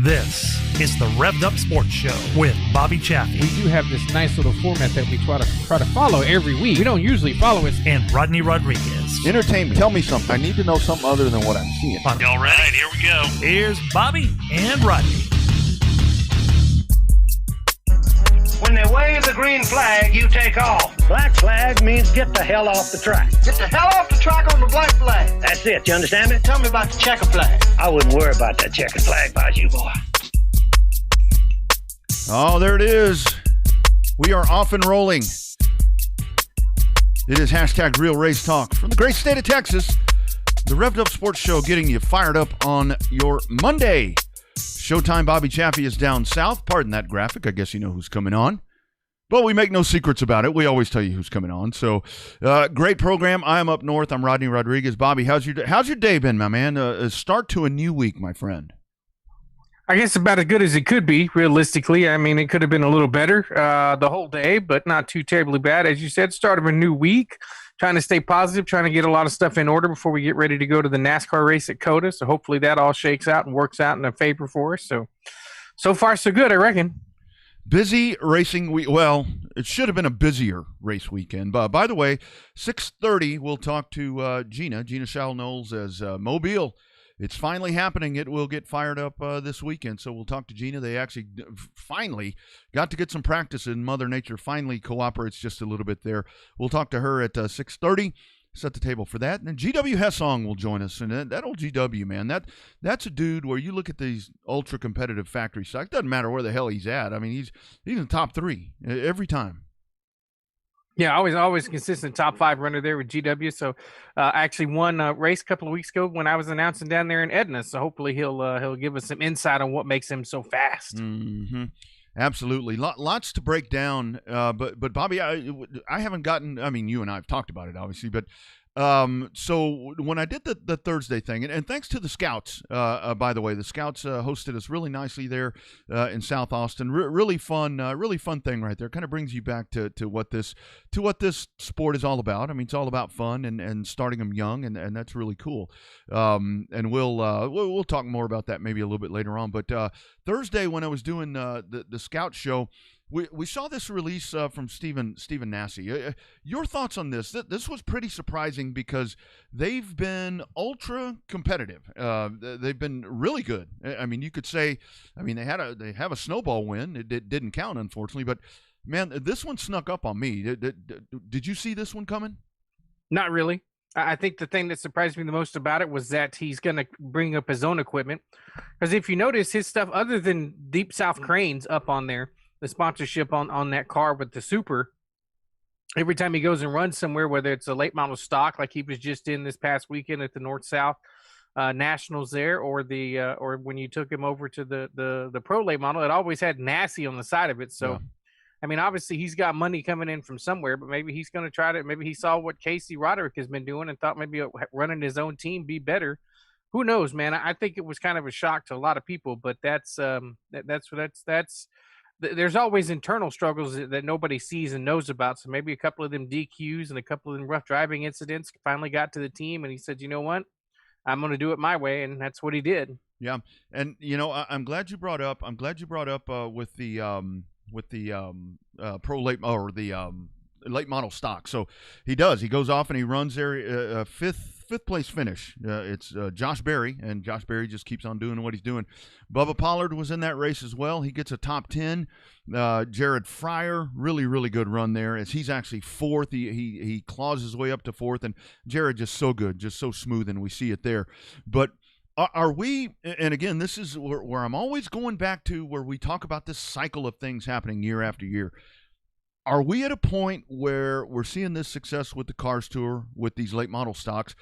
This is the Revved Up Sports Show with Bobby Chaffee. We do have this nice little format that we try to follow every week. We don't usually follow it. And Rodney Rodriguez. Entertain me. Tell me something. I need to know something other than what I'm seeing. Y'all ready? Here we go. Here's Bobby and Rodney. When they wave the green flag, you take off. Black flag means get the hell off the track. Get the hell off the track on the black flag. That's it. You understand me? Tell me about the checker flag. I wouldn't worry about that checkered flag if I was you, boy. Oh, there it is. We are off and rolling. It is hashtag Real Race Talk from the great state of Texas. The Revved Up Sports Show getting you fired up on your Monday. Showtime Bobby Chaffee is down south. Pardon that graphic. I guess you know who's coming on. But we make no secrets about it. We always tell you who's coming on. So, great program. I am up north. I'm Rodney Rodriguez. Bobby, how's your day been, my man? A start to a new week, my friend. I guess about as good as it could be, realistically. I mean, it could have been a little better the whole day, but not too terribly bad. As you said, start of a new week. Trying to stay positive, trying to get a lot of stuff in order before we get ready to go to the NASCAR race at COTA. So hopefully that all shakes out and works out in a favor for us. So far, so good, I reckon. Busy racing week. Well, it should have been a busier race weekend. But by the way, 6:30, we'll talk to Gina Shall-Knowles as Mobile. It's finally happening. It will get fired up this weekend. So we'll talk to Gina. They actually finally got to get some practice in. Mother Nature finally cooperates just a little bit there. We'll talk to her at 6:30. Set the table for that. And then GW Hessong will join us. And that old GW, man, that's a dude where you look at these ultra-competitive factory stocks. Doesn't matter where the hell he's at. I mean, he's in the top three every time. Yeah, always consistent top 5 runner there with GW. So I actually won a race a couple of weeks ago when I was announcing down there in Edna. So hopefully he'll give us some insight on what makes him so fast. Mm-hmm. Absolutely. Lots to break down. But Bobby, I haven't gotten, I mean, you and I have talked about it, obviously, but so when I did the Thursday thing, and thanks to the Scouts, by the way, the Scouts hosted us really nicely there in South Austin. Really fun thing right there. Kind of brings you back to what this sport is all about. I mean, it's all about fun and starting them young, and that's really cool. And we'll talk more about that maybe a little bit later on. But Thursday when I was doing the Scout show, we saw this release from Stephen Nasse. Your thoughts on this? This was pretty surprising because they've been ultra competitive. They've been really good. I mean, you could say, I mean, they have a snowball win. It didn't count, unfortunately, but man, this one snuck up on me. Did you see this one coming? Not really. I think the thing that surprised me the most about it was that he's going to bring up his own equipment. Because if you notice, his stuff, other than Deep South Cranes up on there, the sponsorship on that car with the Super, every time he goes and runs somewhere, whether it's a late model stock like he was just in this past weekend at the North-South, nationals there, or when you took him over to the pro late model, it always had Nassie on the side of it. So. Yeah. I mean, obviously he's got money coming in from somewhere, but maybe he's going to try to. Maybe he saw what Casey Roderick has been doing and thought maybe running his own team be better. Who knows, man? I think it was kind of a shock to a lot of people, but that's there's always internal struggles that nobody sees and knows about. So maybe a couple of them DQs and a couple of them rough driving incidents finally got to the team, and he said, you know what, I'm going to do it my way, and that's what he did. Yeah, and I'm glad you brought up. With the pro late or the late model stock. So he goes off and he runs there fifth place finish. It's Josh Berry, and Josh Berry just keeps on doing what he's doing. Bubba Pollard was in that race as well. He gets a top 10. Jared Fryer, really good run there as he's actually fourth. He claws his way up to fourth, and Jared just so good, just so smooth, and we see it there. But are we, and again, this is where I'm always going back to where we talk about this cycle of things happening year after year. Are we at a point where we're seeing this success with the Cars Tour, with these late model stocks?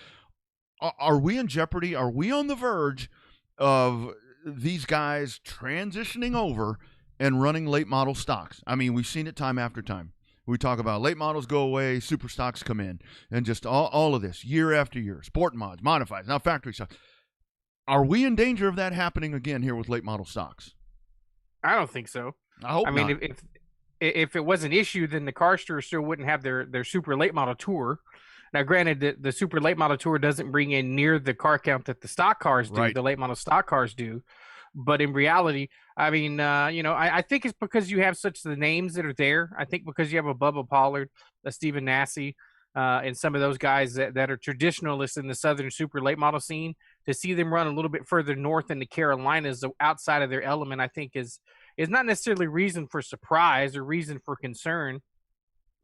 Are we in jeopardy? Are we on the verge of these guys transitioning over and running late model stocks? I mean, we've seen it time after time. We talk about late models go away, super stocks come in, and just all of this year after year. Sport mods, modifieds, now factory stocks. Are we in danger of that happening again here with late model stocks? I don't think so. I hope not. I mean, if it was an issue, then the Cars Tour still wouldn't have their super late model tour. Now, granted, the super late model tour doesn't bring in near the car count that the stock cars do, right. The late model stock cars do. But in reality, I mean, I think it's because you have such the names that are there. I think because you have a Bubba Pollard, a Stephen Nassie, and some of those guys that are traditionalists in the Southern super late model scene, to see them run a little bit further north in the Carolinas outside of their element, I think is not necessarily reason for surprise or reason for concern.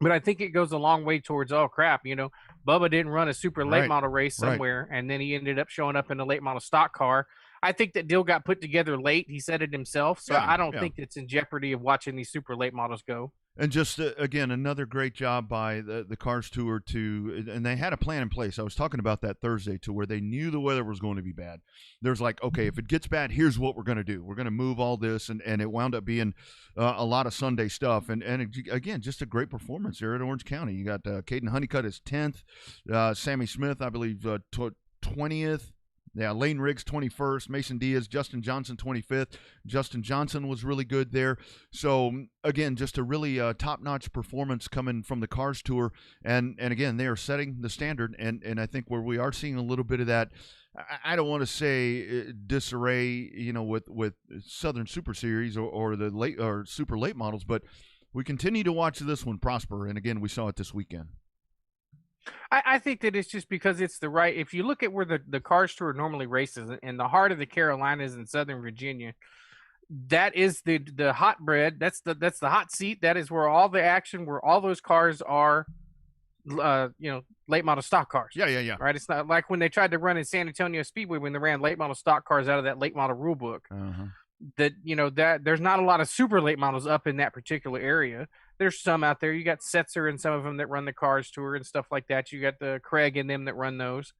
But I think it goes a long way towards, oh, crap, Bubba didn't run a super late model race somewhere, and then he ended up showing up in a late model stock car. I think that deal got put together late. He said it himself. So I don't think it's in jeopardy of watching these super late models go. And just, again, another great job by the Cars Tour and they had a plan in place. I was talking about that Thursday, to where they knew the weather was going to be bad. There's like, okay, if it gets bad, here's what we're going to do. We're going to move all this, and it wound up being a lot of Sunday stuff. And again, just a great performance there at Orange County. You got Caden Honeycutt is 10th, Sammy Smith, I believe, 20th. Yeah, Lane Riggs 21st, Mason Diaz, Justin Johnson 25th. Justin Johnson was really good there. So, again, just a really top-notch performance coming from the Cars Tour. And again, they are setting the standard. And I think where we are seeing a little bit of that, I don't want to say disarray, with Southern Super Series or the late or super late models, but we continue to watch this one prosper. And, again, we saw it this weekend. I think that it's just because it's the right. If you look at where the Cars Tour normally races, in the heart of the Carolinas and Southern Virginia, that is the hotbed. That's the hot seat. That is where all the action, where all those cars are, late model stock cars. Yeah. Right. It's not like when they tried to run in San Antonio Speedway when they ran late model stock cars out of that late model rule book. Uh-huh. That there's not a lot of super late models up in that particular area. There's some out there. You got Setzer and some of them that run the Cars Tour and stuff like that. You got the Craig and them that run those.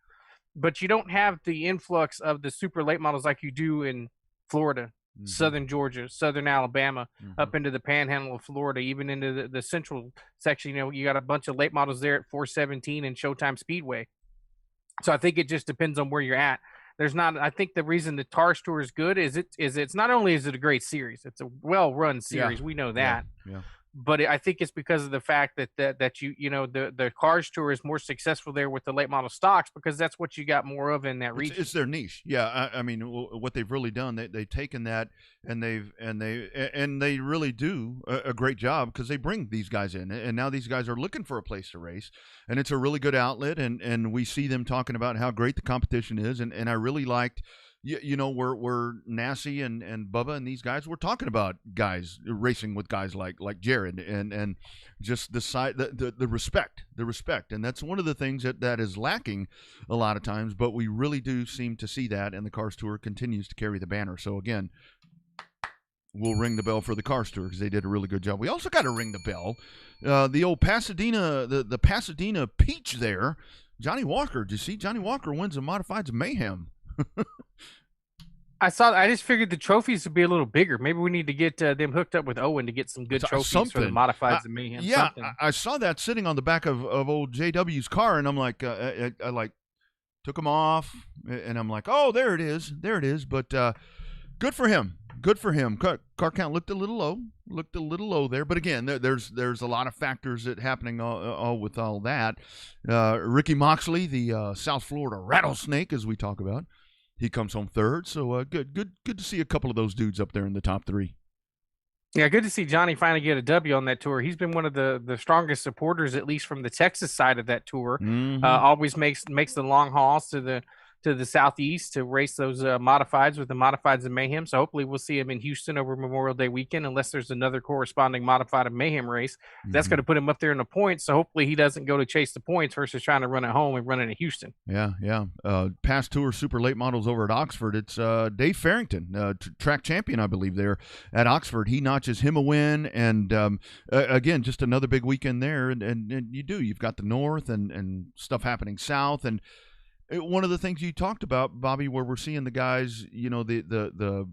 But you don't have the influx of the super late models like you do in Florida, Southern Georgia, Southern Alabama, up into the panhandle of Florida, even into the central section. You got a bunch of late models there at 417 and Showtime Speedway. So I think it just depends on where you're at. I think the reason the Cars Tour is good is it's not only is it a great series, it's a well-run series. Yeah. We know that. Yeah. But I think it's because of the fact that the Cars Tour is more successful there with the late model stocks, because that's what you got more of in that region. It's their niche. Yeah, I mean, what they've really done, they've taken that and they really do a great job, because they bring these guys in, and now these guys are looking for a place to race, and it's a really good outlet, and we see them talking about how great the competition is, and I really liked. Where Nassie and Bubba and these guys were talking about guys racing with guys like Jared and just the respect, and that's one of the things that is lacking a lot of times, but we really do seem to see that, and the Cars Tour continues to carry the banner. So again, we'll ring the bell for the Cars Tour because they did a really good job. We also got to ring the bell. The old Pasadena, the Pasadena Peach there, Johnny Walker. Did you see Johnny Walker wins the Modifieds Mayhem? I just figured the trophies would be a little bigger. Maybe we need to get them hooked up with Owen to get some good trophies for the modifieds and mayhem. Yeah, I saw that sitting on the back of old JW's car, and I'm like, I like took them off, and I'm like, oh, there it is. But good for him. Car count looked a little low there. But again, there's a lot of factors that happening all with all that. Ricky Moxley, the South Florida rattlesnake, as we talk about. He comes home third, so good to see a couple of those dudes up there in the top three. Yeah, good to see Johnny finally get a W on that tour. He's been one of the strongest supporters, at least from the Texas side of that tour. Mm-hmm. Always makes the long hauls to the southeast to race those modifieds with the modifieds and mayhem. So hopefully we'll see him in Houston over Memorial Day weekend, unless there's another corresponding modified and mayhem race. That's going to put him up there in the points. So hopefully he doesn't go to chase the points versus trying to run at home and running at Houston. Yeah. Past tour super late models over at Oxford. It's Dave Farrington, track champion, I believe, there at Oxford. He notches him a win, and again, just another big weekend there. And you've got the north and stuff happening south, and one of the things you talked about, Bobby, where we're seeing the guys, the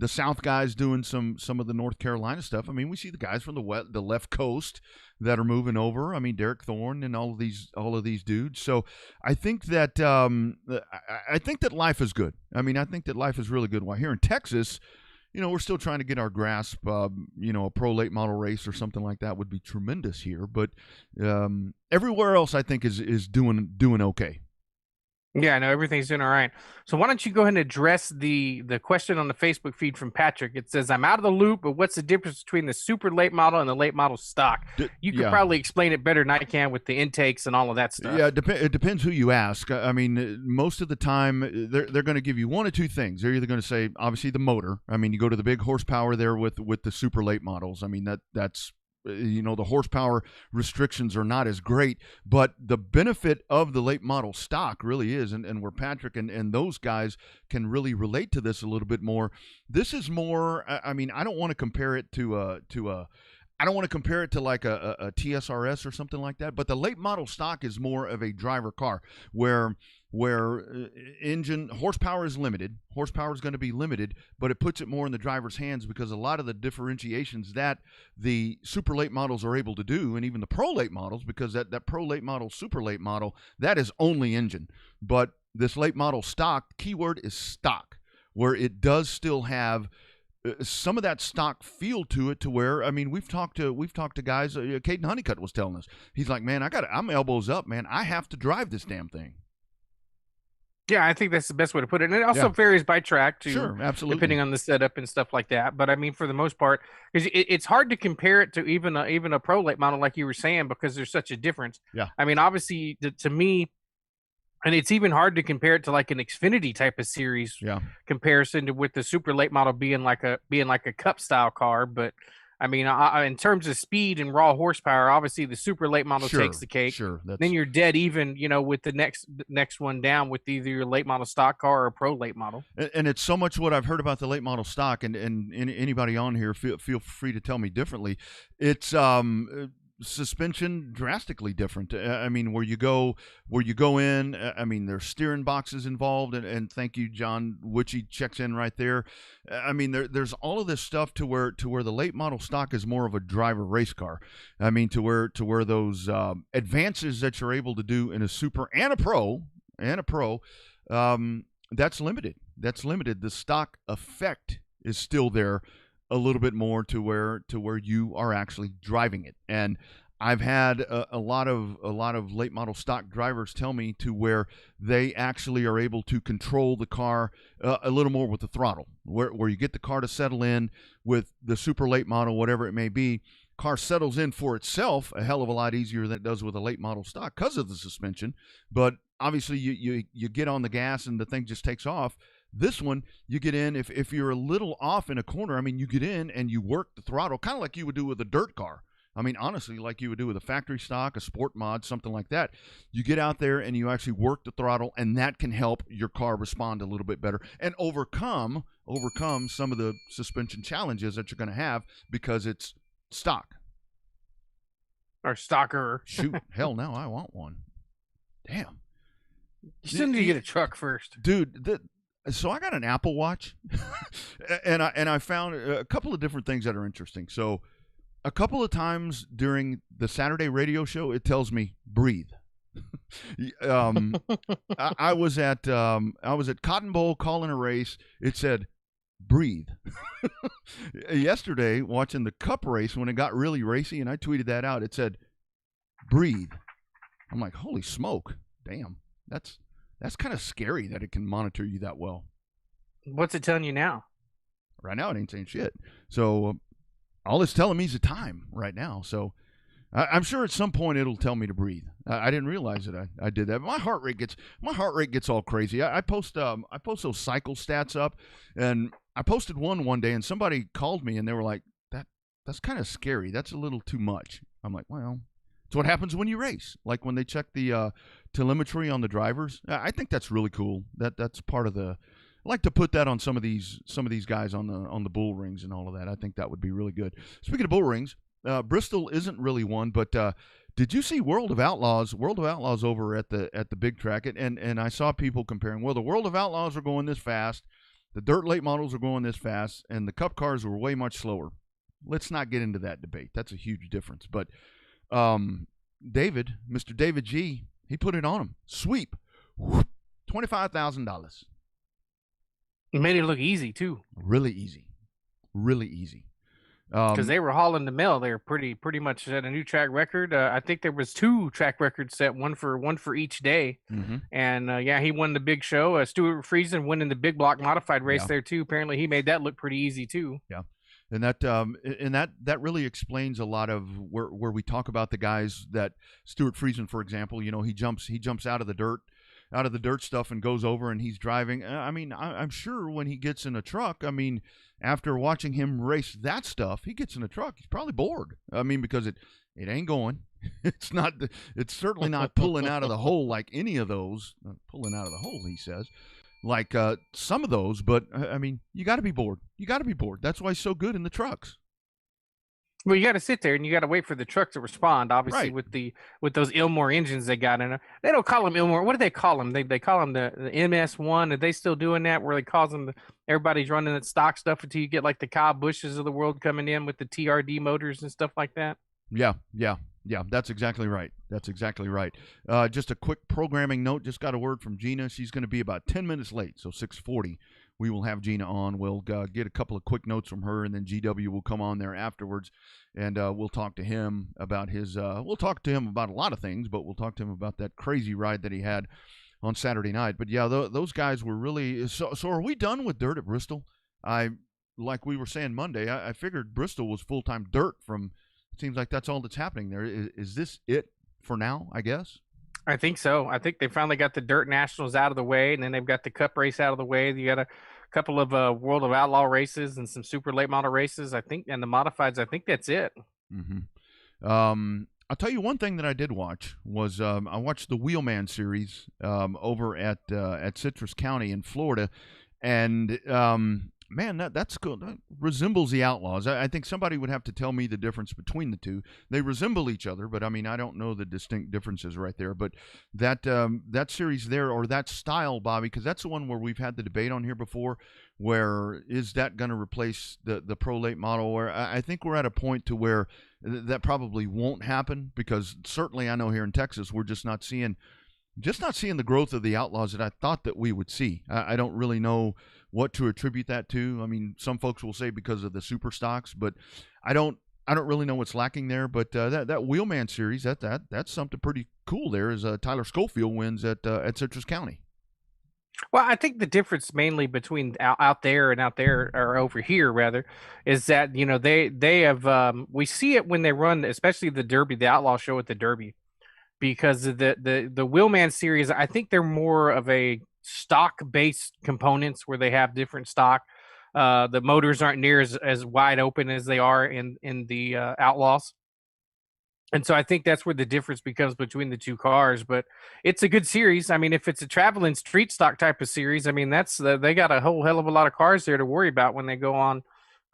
South guys doing some of the North Carolina stuff. I mean, we see the guys from the left coast that are moving over. I mean, Derek Thorne and all of these dudes. So I think that life is good. I mean, I think that life is really good. While here in Texas, we're still trying to get our grasp. A pro late model race or something like that would be tremendous here. But everywhere else, I think is doing okay. Yeah, no, everything's doing all right. So why don't you go ahead and address the question on the Facebook feed from Patrick? It says, I'm out of the loop, but what's the difference between the super late model and the late model stock? You could probably explain it better than I can with the intakes and all of that stuff. Yeah, it depends who you ask. I mean, most of the time, they're going to give you one of two things. They're either going to say, obviously, the motor. I mean, you go to the big horsepower there with the super late models. I mean, that's the horsepower restrictions are not as great, but the benefit of the late model stock really is, and where Patrick and those guys can really relate to this a little bit more. This is more, I mean, I don't want to compare it to like a TSRS or something like that, but the late model stock is more of a driver car where engine horsepower is limited. Horsepower is going to be limited, but it puts it more in the driver's hands because a lot of the differentiations that the super late models are able to do, and even the pro late models, because that pro late model, super late model, that is only engine. But this late model stock, keyword is stock, where it does still have some of that stock feel to it, to where, I mean, we've talked to guys. Caden Honeycutt was telling us, he's like, man, I'm elbows up, man. I have to drive this damn thing. Yeah, I think that's the best way to put it. And it also varies by track too. Sure, absolutely. Depending on the setup and stuff like that. But I mean, for the most part, because it's hard to compare it to even a pro late model, like you were saying, because there's such a difference. Yeah. I mean, obviously, to me, and it's even hard to compare it to like an Xfinity type of series comparison to with the super late model being like a cup style car. But I mean, in terms of speed and raw horsepower, obviously the super late model takes the cake. Sure. Then you're dead even, with the next one down with either your late model stock car or a pro late model. And it's so much what I've heard about the late model stock, and anybody on here feel free to tell me differently. It's suspension drastically different. I mean, where you go in, I mean, there's steering boxes involved, and thank you, John Witchy checks in right there. I mean, there's all of this stuff to where the late model stock is more of a driver race car. I mean, to where those advances that you're able to do in a super and a pro, that's limited. The stock effect is still there a little bit more to where you are actually driving it. And I've had a lot of late model stock drivers tell me to where they actually are able to control the car a little more with the throttle, where you get the car to settle in with the super late model, whatever it may be. Car settles in for itself a hell of a lot easier than it does with a late model stock because of the suspension. But obviously you get on the gas and the thing just takes off. This one, you get in, if you're a little off in a corner, I mean, you get in and you work the throttle, kind of like you would do with a dirt car. I mean, honestly, like you would do with a factory stock, a sport mod, something like that. You get out there and you actually work the throttle, and that can help your car respond a little bit better and overcome some of the suspension challenges that you're going to have because it's stock. Or stocker. Shoot, hell no, I want one. Damn. You still need to get a truck first. Dude, So I got an Apple Watch, and I found a couple of different things that are interesting. So a couple of times during the Saturday radio show, it tells me breathe. I was at Cotton Bowl calling a race. It said breathe. Yesterday, watching the Cup race when it got really racy, and I tweeted that out. It said breathe. I'm like, holy smoke, damn, that's kind of scary that it can monitor you that well. What's it telling you now? Right now, it ain't saying shit. So all it's telling me is the time right now. So I'm sure at some point it'll tell me to breathe. I didn't realize that I did that. My heart rate gets all crazy. I post those cycle stats up, and I posted one day, and somebody called me and they were like, that's kind of scary. That's a little too much. I'm like, well, it's what happens when you race. Like when they check the telemetry on the drivers. I think that's really cool. That's part of the. I like to put that on some of these guys on the bull rings and all of that. I think that would be really good. Speaking of bull rings, Bristol isn't really one, but did you see World of Outlaws? World of Outlaws over at the big track, and I saw people comparing. Well, the World of Outlaws are going this fast, the dirt late models are going this fast, and the Cup cars were way much slower. Let's not get into that debate. That's a huge difference. But Mr. David G, he put it on him. Sweep, $25,000. It made it look easy too. Really easy. Because they were hauling the mail. They were pretty much at a new track record. I think there was 2 track records set, one for each day. Mm-hmm. And he won the big show. Stuart Friesen winning the big block modified race there too. Apparently he made that look pretty easy too. Yeah. And that really explains a lot of where we talk about the guys that Stuart Friesen, for example, he jumps out of the dirt stuff and goes over and he's driving. I mean, I'm sure when he gets in a truck, I mean, after watching him race that stuff, he gets in a truck, he's probably bored. I mean, because it ain't going. It's certainly not pulling out of the hole like any of those. Pulling out of the hole, he says. Like some of those, but I mean, you got to be bored. That's why he's so good in the trucks. Well, you got to sit there and you got to wait for the truck to respond. Obviously, right. with those Ilmore engines they got in there, they don't call them Ilmore. What do they call them? They call them the MS1. Are they still doing that? Where they call them everybody's running that stock stuff until you get like the Kyle Bushes of the world coming in with the TRD motors and stuff like that. Yeah. That's exactly right. Just a quick programming note. Just got a word from Gina. She's going to be about 10 minutes late, so 6:40. We will have Gina on. We'll get a couple of quick notes from her, and then GW will come on there afterwards, and we'll talk to him about we'll talk to him about a lot of things, but we'll talk to him about that crazy ride that he had on Saturday night. But yeah, those guys were really. So are we done with dirt at Bristol? Like we were saying Monday, I figured Bristol was full-time dirt from. It seems like that's all that's happening there. Is this it for now, I guess? I think so. I think they finally got the Dirt Nationals out of the way, and then they've got the Cup race out of the way. You got a couple of World of Outlaw races and some super late model races, I think, and the modifieds. I think that's it. Mm-hmm. I'll tell you one thing that I did watch was I watched the Wheelman series over at Citrus County in Florida, and man, that's cool. That resembles the Outlaws. I think somebody would have to tell me the difference between the two. They resemble each other, but I mean, I don't know the distinct differences right there. But that series there, or that style, Bobby, because that's the one where we've had the debate on here before, where is that going to replace the Pro Late model? Where I think we're at a point to where that probably won't happen, because certainly I know here in Texas, we're just not seeing the growth of the Outlaws that I thought that we would see. I don't really know what to attribute that to. I mean, some folks will say because of the super stocks, but I don't really know what's lacking there. But that Wheelman series, that's something pretty cool there, as Tyler Schofield wins at Citrus County. Well, I think the difference mainly between out there or over here rather is that they have we see it when they run, especially the Derby, the Outlaw show at the Derby. Because the Wheelman series, I think they're more of a stock-based components where they have different stock. The motors aren't near as wide open as they are in the Outlaws. And so I think that's where the difference becomes between the two cars. But it's a good series. I mean, if it's a traveling street stock type of series, I mean, they got a whole hell of a lot of cars there to worry about when they go on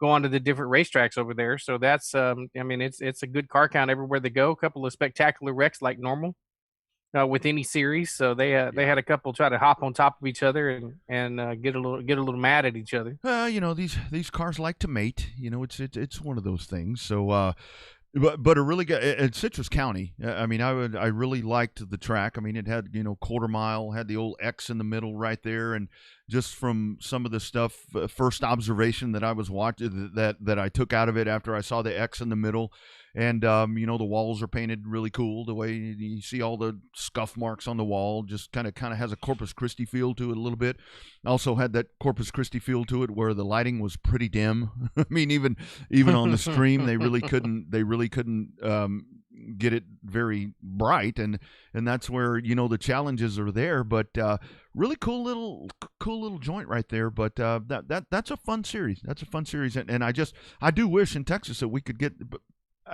to the different racetracks over there. So that's I mean, it's a good car count everywhere they go. A couple of spectacular wrecks like normal. with any series. So they had a couple try to hop on top of each other and get a little mad at each other. These cars like to mate. It's one of those things. So. But a really good at Citrus County. I mean, I really liked the track. I mean, it had quarter mile, had the old X in the middle right there, and just from some of the stuff, first observation that I was watching that I took out of it after I saw the X in the middle, and the walls are painted really cool. The way you see all the scuff marks on the wall, just kind of has a Corpus Christi feel to it a little bit. Also had that Corpus Christi feel to it where the lighting was pretty dim. I mean, even on the stream, they really couldn't get it very bright, and that's where the challenges are there. But really cool little joint right there. But that's a fun series. That's a fun series, and I do wish in Texas that we could get.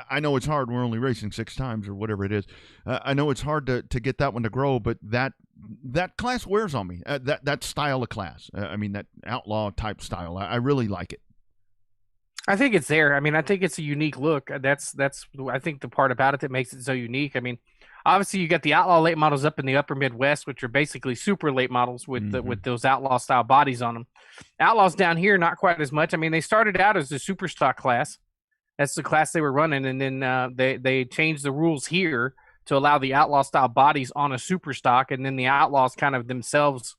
I know it's hard. We're only racing 6 times or whatever it is. I know it's hard to get that one to grow, but that class wears on me. That style of class. I mean, that outlaw type style. I really like it. I think it's there. I mean, I think it's a unique look. That's I think the part about it that makes it so unique. I mean, obviously you got the outlaw late models up in the upper Midwest, which are basically super late models with with those outlaw style bodies on them. Outlaws down here, not quite as much. I mean, they started out as a super stock class. That's the class they were running, and then they changed the rules here to allow the outlaw style bodies on a super stock, and then the outlaws kind of themselves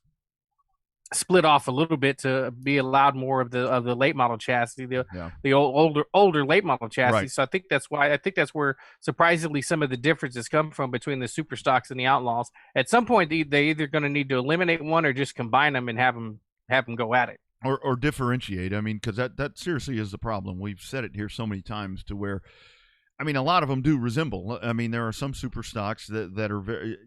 split off a little bit to be allowed more of the late model chassis, the older late model chassis. Right. So I think that's where surprisingly some of the differences come from between the super stocks and the outlaws. At some point, they either going to need to eliminate one or just combine them and have them go at it. Or differentiate. I mean, because that seriously is the problem. We've said it here so many times to where, I mean, a lot of them do resemble. I mean, there are some super stocks that are very,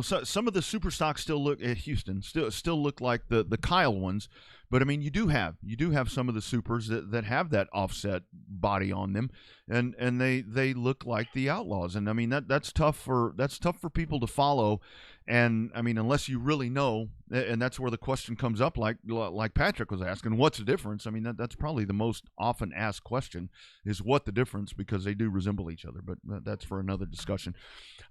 some of the super stocks still look at Houston still look like the Kyle ones. But I mean, you do have some of the supers that have that offset body on them, and they look like the outlaws. And I mean that's tough for people to follow. And I mean, unless you really know, and that's where the question comes up, like Patrick was asking, what's the difference? I mean, that's probably the most often asked question is what the difference, because they do resemble each other. But that's for another discussion.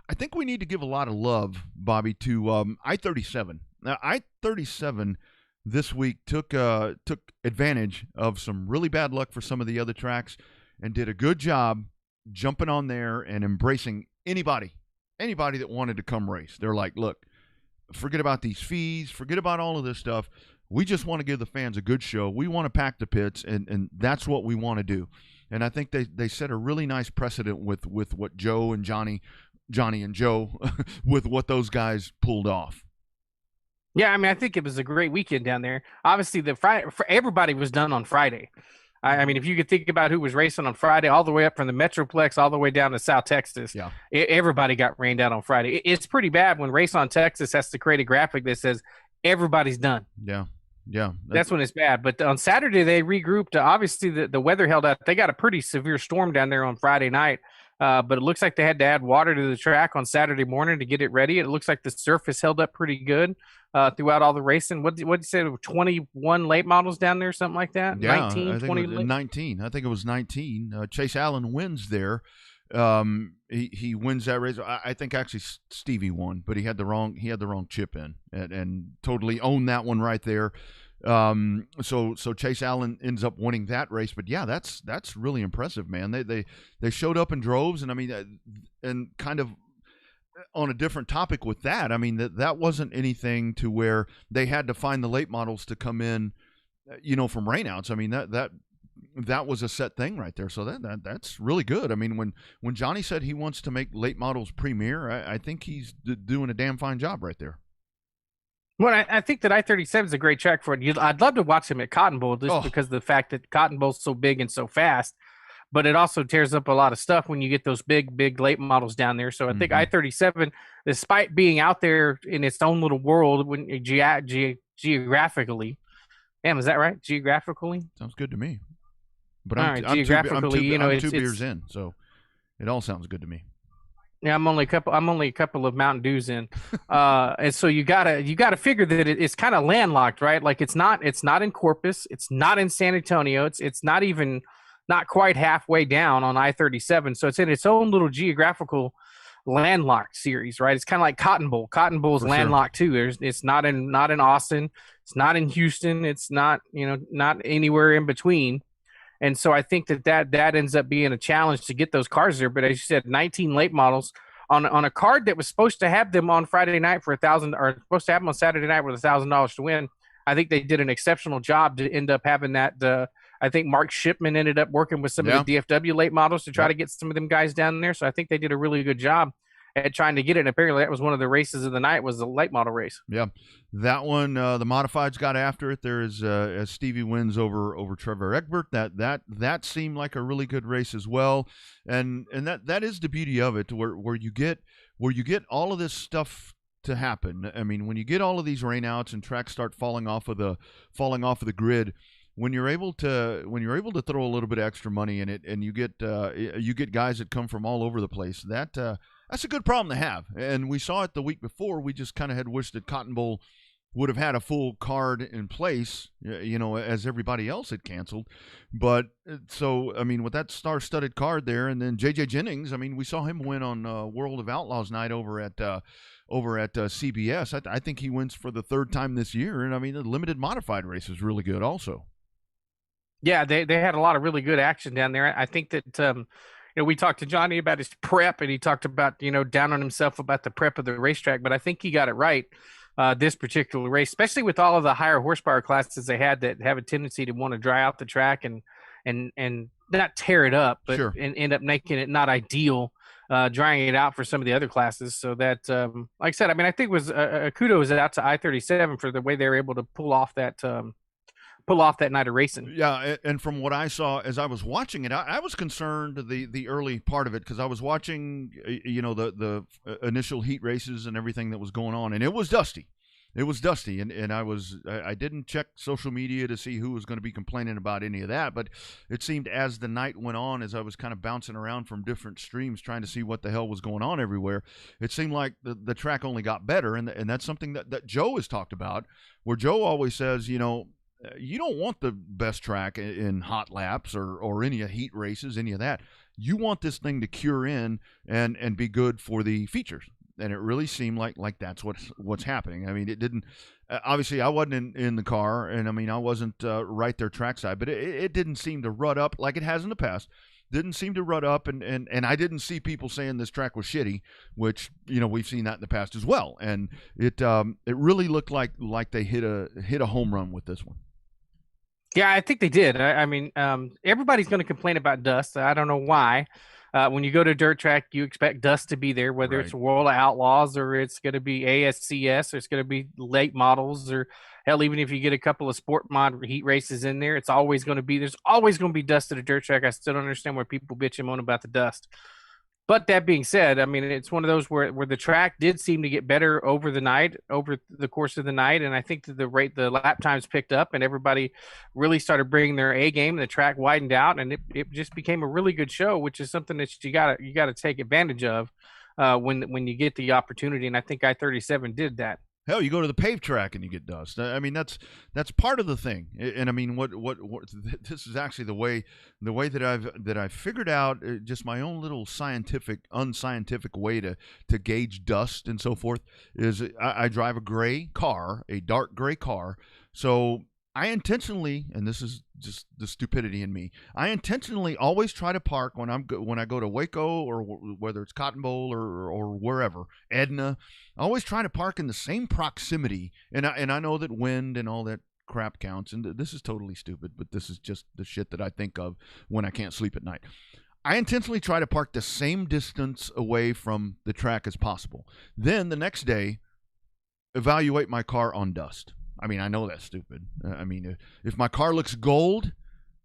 I think we need to give a lot of love, Bobby, to I-37. Now, I-37 this week took advantage of some really bad luck for some of the other tracks and did a good job jumping on there and embracing anybody that wanted to come race. They're like, look, forget about these fees, forget about all of this stuff. We just want to give the fans a good show. We want to pack the pits, and that's what we want to do. And I think they set a really nice precedent with what Joe and Johnny and Joe with what those guys pulled off. Yeah, I mean, I think it was a great weekend down there. Obviously, everybody was done on Friday. I mean, if you could think about who was racing on Friday, all the way up from the Metroplex, all the way down to South Texas, everybody got rained out on Friday. It's pretty bad when Race on Texas has to create a graphic that says everybody's done. Yeah. That's when it's bad. But on Saturday, they regrouped. Obviously, the weather held out. They got a pretty severe storm down there on Friday night. But it looks like they had to add water to the track on Saturday morning to get it ready. It looks like the surface held up pretty good throughout all the racing. What did you say? 21 late models down there, something like that? Yeah, 19, I think 20 it was 19. I think it was 19. Chase Allen wins there. He wins that race. I think actually Stevie won, but he had the wrong chip in and totally owned that one right there. So Chase Allen ends up winning that race, but yeah, that's really impressive, man. They showed up in droves, and I mean, and kind of on a different topic with that, I mean, that wasn't anything to where they had to find the late models to come in, from rainouts. I mean, that was a set thing right there. So that's really good. I mean, when Johnny said he wants to make late models premier, I think he's doing a damn fine job right there. Well, I think that I-37 is a great track for it. I'd love to watch him at Cotton Bowl just because of the fact that Cotton Bowl's so big and so fast, but it also tears up a lot of stuff when you get those big late models down there. So I think I-37, despite being out there in its own little world, when geographically, is that right? Geographically? Sounds good to me. But I'm two beers in, so it all sounds good to me. Yeah, I'm only a couple of Mountain Dews in, and so you gotta figure that it's kind of landlocked, right? Like it's not in Corpus, it's not in San Antonio, it's not quite halfway down on I-37, so it's in its own little geographical landlocked series, right? It's kind of like Cotton Bowl. Cotton Bowl is For landlocked too. It's not in Austin. It's not in Houston. It's not not anywhere in between. And so I think that ends up being a challenge to get those cars there. But as you said, 19 late models on a card that was supposed to have them on Friday night for $1,000, or supposed to have them on Saturday night with $1,000 to win. I think they did an exceptional job to end up having that. I think Mark Shipman ended up working with some of the DFW late models to try to get some of them guys down there. So I think they did a really good job at trying to get it. And apparently that was one of the races of the night, was the late model race. Yeah, that one, the modifieds got after it. There is as Stevie wins over Trevor Egbert. That seemed like a really good race as well. And that is the beauty of it, where you get all of this stuff to happen. I mean, when you get all of these rainouts and tracks start falling off of the grid, when you're able to throw a little bit of extra money in it, and you get guys that come from all over the place, that's a good problem to have. And we saw it the week before. We just kind of had wished that Cotton Bowl would have had a full card in place, as everybody else had canceled. But so, I mean, with that star-studded card there, and then J.J. Jennings, I mean, we saw him win on World of Outlaws night over at CBS. I think he wins for the third time this year. And I mean, the limited modified race is really good also. Yeah, they had a lot of really good action down there. I think that we talked to Johnny about his prep, and he talked about down on himself about the prep of the racetrack. But I think he got it right this particular race, especially with all of the higher horsepower classes they had that have a tendency to want to dry out the track and not tear it up, but and end up making it not ideal, drying it out for some of the other classes. So that, like I said, I mean, I think it was kudos out to I-37 for the way they were able to pull off that night of racing. Yeah, and from what I saw as I was watching it, I was concerned the early part of it, because I was watching the initial heat races and everything that was going on, and it was dusty. It was dusty, and I didn't check social media to see who was going to be complaining about any of that, but it seemed as the night went on, as I was kind of bouncing around from different streams trying to see what the hell was going on everywhere, it seemed like the track only got better, and that's something that Joe has talked about, where Joe always says, you don't want the best track in hot laps or any heat races, any of that. You want this thing to cure in and be good for the features. And it really seemed like that's what's happening. I mean, it didn't. Obviously, I wasn't in the car, and I mean, I wasn't right there trackside, but it didn't seem to rut up like it has in the past. Didn't seem to rut up, and I didn't see people saying this track was shitty, which we've seen that in the past as well. And it really looked like they hit a home run with this one. Yeah, I think they did. I mean, everybody's going to complain about dust. I don't know why. When you go to dirt track, you expect dust to be there, whether it's World of Outlaws or it's going to be ASCS or it's going to be late models, or hell, even if you get a couple of sport mod heat races in there, there's always going to be dust at a dirt track. I still don't understand why people bitch and moan about the dust. But that being said, I mean, it's one of those where the track did seem to get better over the course of the night. And I think that the lap times picked up and everybody really started bringing their A game, and the track widened out, and it just became a really good show, which is something that you gotta take advantage of when you get the opportunity. And I think I-37 did that. Hell, you go to the paved track and you get dust. I mean, that's part of the thing. And I mean, what this is actually the way that I've figured out, just my own little unscientific way to gauge dust and so forth, is I drive a dark gray car. So I intentionally, and this is just the stupidity in me, I intentionally always try to park when I go to Waco, or whether it's Cotton Bowl or wherever, Edna, I always try to park in the same proximity. And I know that wind and all that crap counts, and this is totally stupid, but this is just the shit that I think of when I can't sleep at night. I intentionally try to park the same distance away from the track as possible. Then the next day, evaluate my car on dust. I mean, I know that's stupid. I mean, if my car looks gold,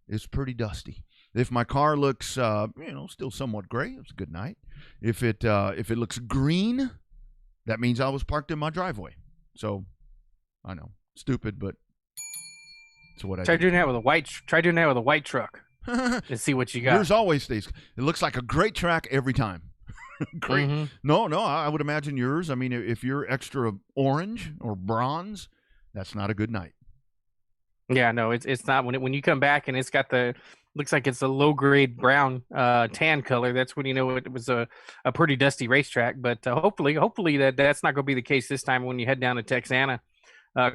it's pretty dusty. If my car looks, still somewhat gray, it's a good night. If it looks green, that means I was parked in my driveway. So, I know, stupid, but it's what I try doing that with a white truck and see what you got. Yours always stays. It looks like a great track every time. Great. Mm-hmm. No, I would imagine yours. I mean, if you're extra orange or bronze, that's not a good night. Yeah, no, it's not. When you come back and it's got the Looks like it's a low grade brown tan color. That's when you know it was a pretty dusty racetrack. But hopefully that's not going to be the case this time when you head down to Texana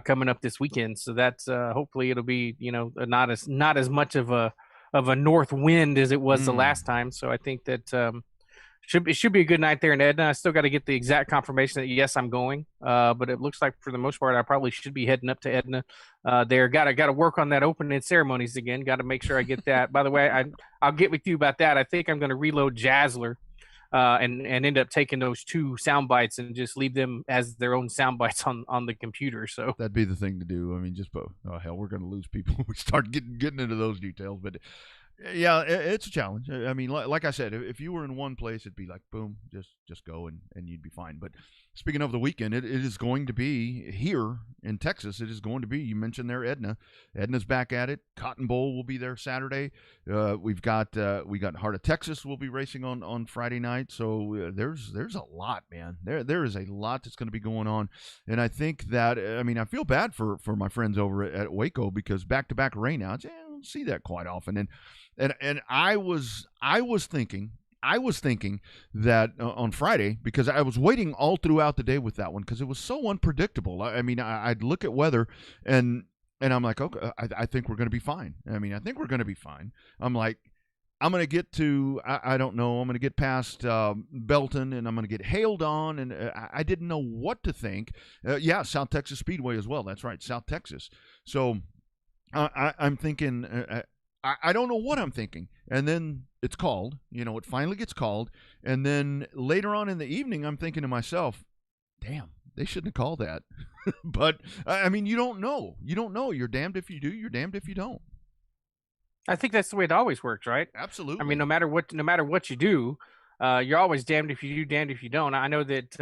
coming up this weekend. So that's hopefully it'll be not as much of a north wind as it was the last time. So I think that it should be a good night there in Edna. I still got to get the exact confirmation that yes, I'm going. But it looks like for the most part, I probably should be heading up to Edna. There, got to work on that opening ceremonies again. Got to make sure I get that. By the way, I'll get with you about that. I think I'm going to reload Jazzler. And end up taking those 2 sound bites and just leave them as their own sound bites on the computer. So that'd be the thing to do. I mean, hell, we're going to lose people when we start getting into those details. But yeah, it's a challenge. I mean, like I said, if you were in one place, it'd be like, boom, just go and you'd be fine. But speaking of the weekend, it is going to be here in Texas. It is going to be, you mentioned there, Edna. Edna's back at it. Cotton Bowl will be there Saturday. We got Heart of Texas will be racing on Friday night. So there's a lot, man. There is a lot that's going to be going on. And I think that, I mean, I feel bad for my friends over at Waco because back-to-back rainouts, I don't see that quite often. And I was thinking that on Friday, because I was waiting all throughout the day with that one because it was so unpredictable. I mean, I'd look at weather and I'm like, okay, I think we're going to be fine. I mean, I think we're going to be fine. I'm like, I'm going to get to, I don't know, I'm going to get past Belton and I'm going to get hailed on. And I didn't know what to think. Yeah, South Texas Speedway as well. That's right, South Texas. So I'm thinking, I don't know what I'm thinking. And then it's called, it finally gets called. And then later on in the evening, I'm thinking to myself, damn, they shouldn't have called that. But, I mean, you don't know. You don't know. You're damned if you do. You're damned if you don't. I think that's the way it always works, right? Absolutely. I mean, no matter what you do, you're always damned if you do, damned if you don't. I know that,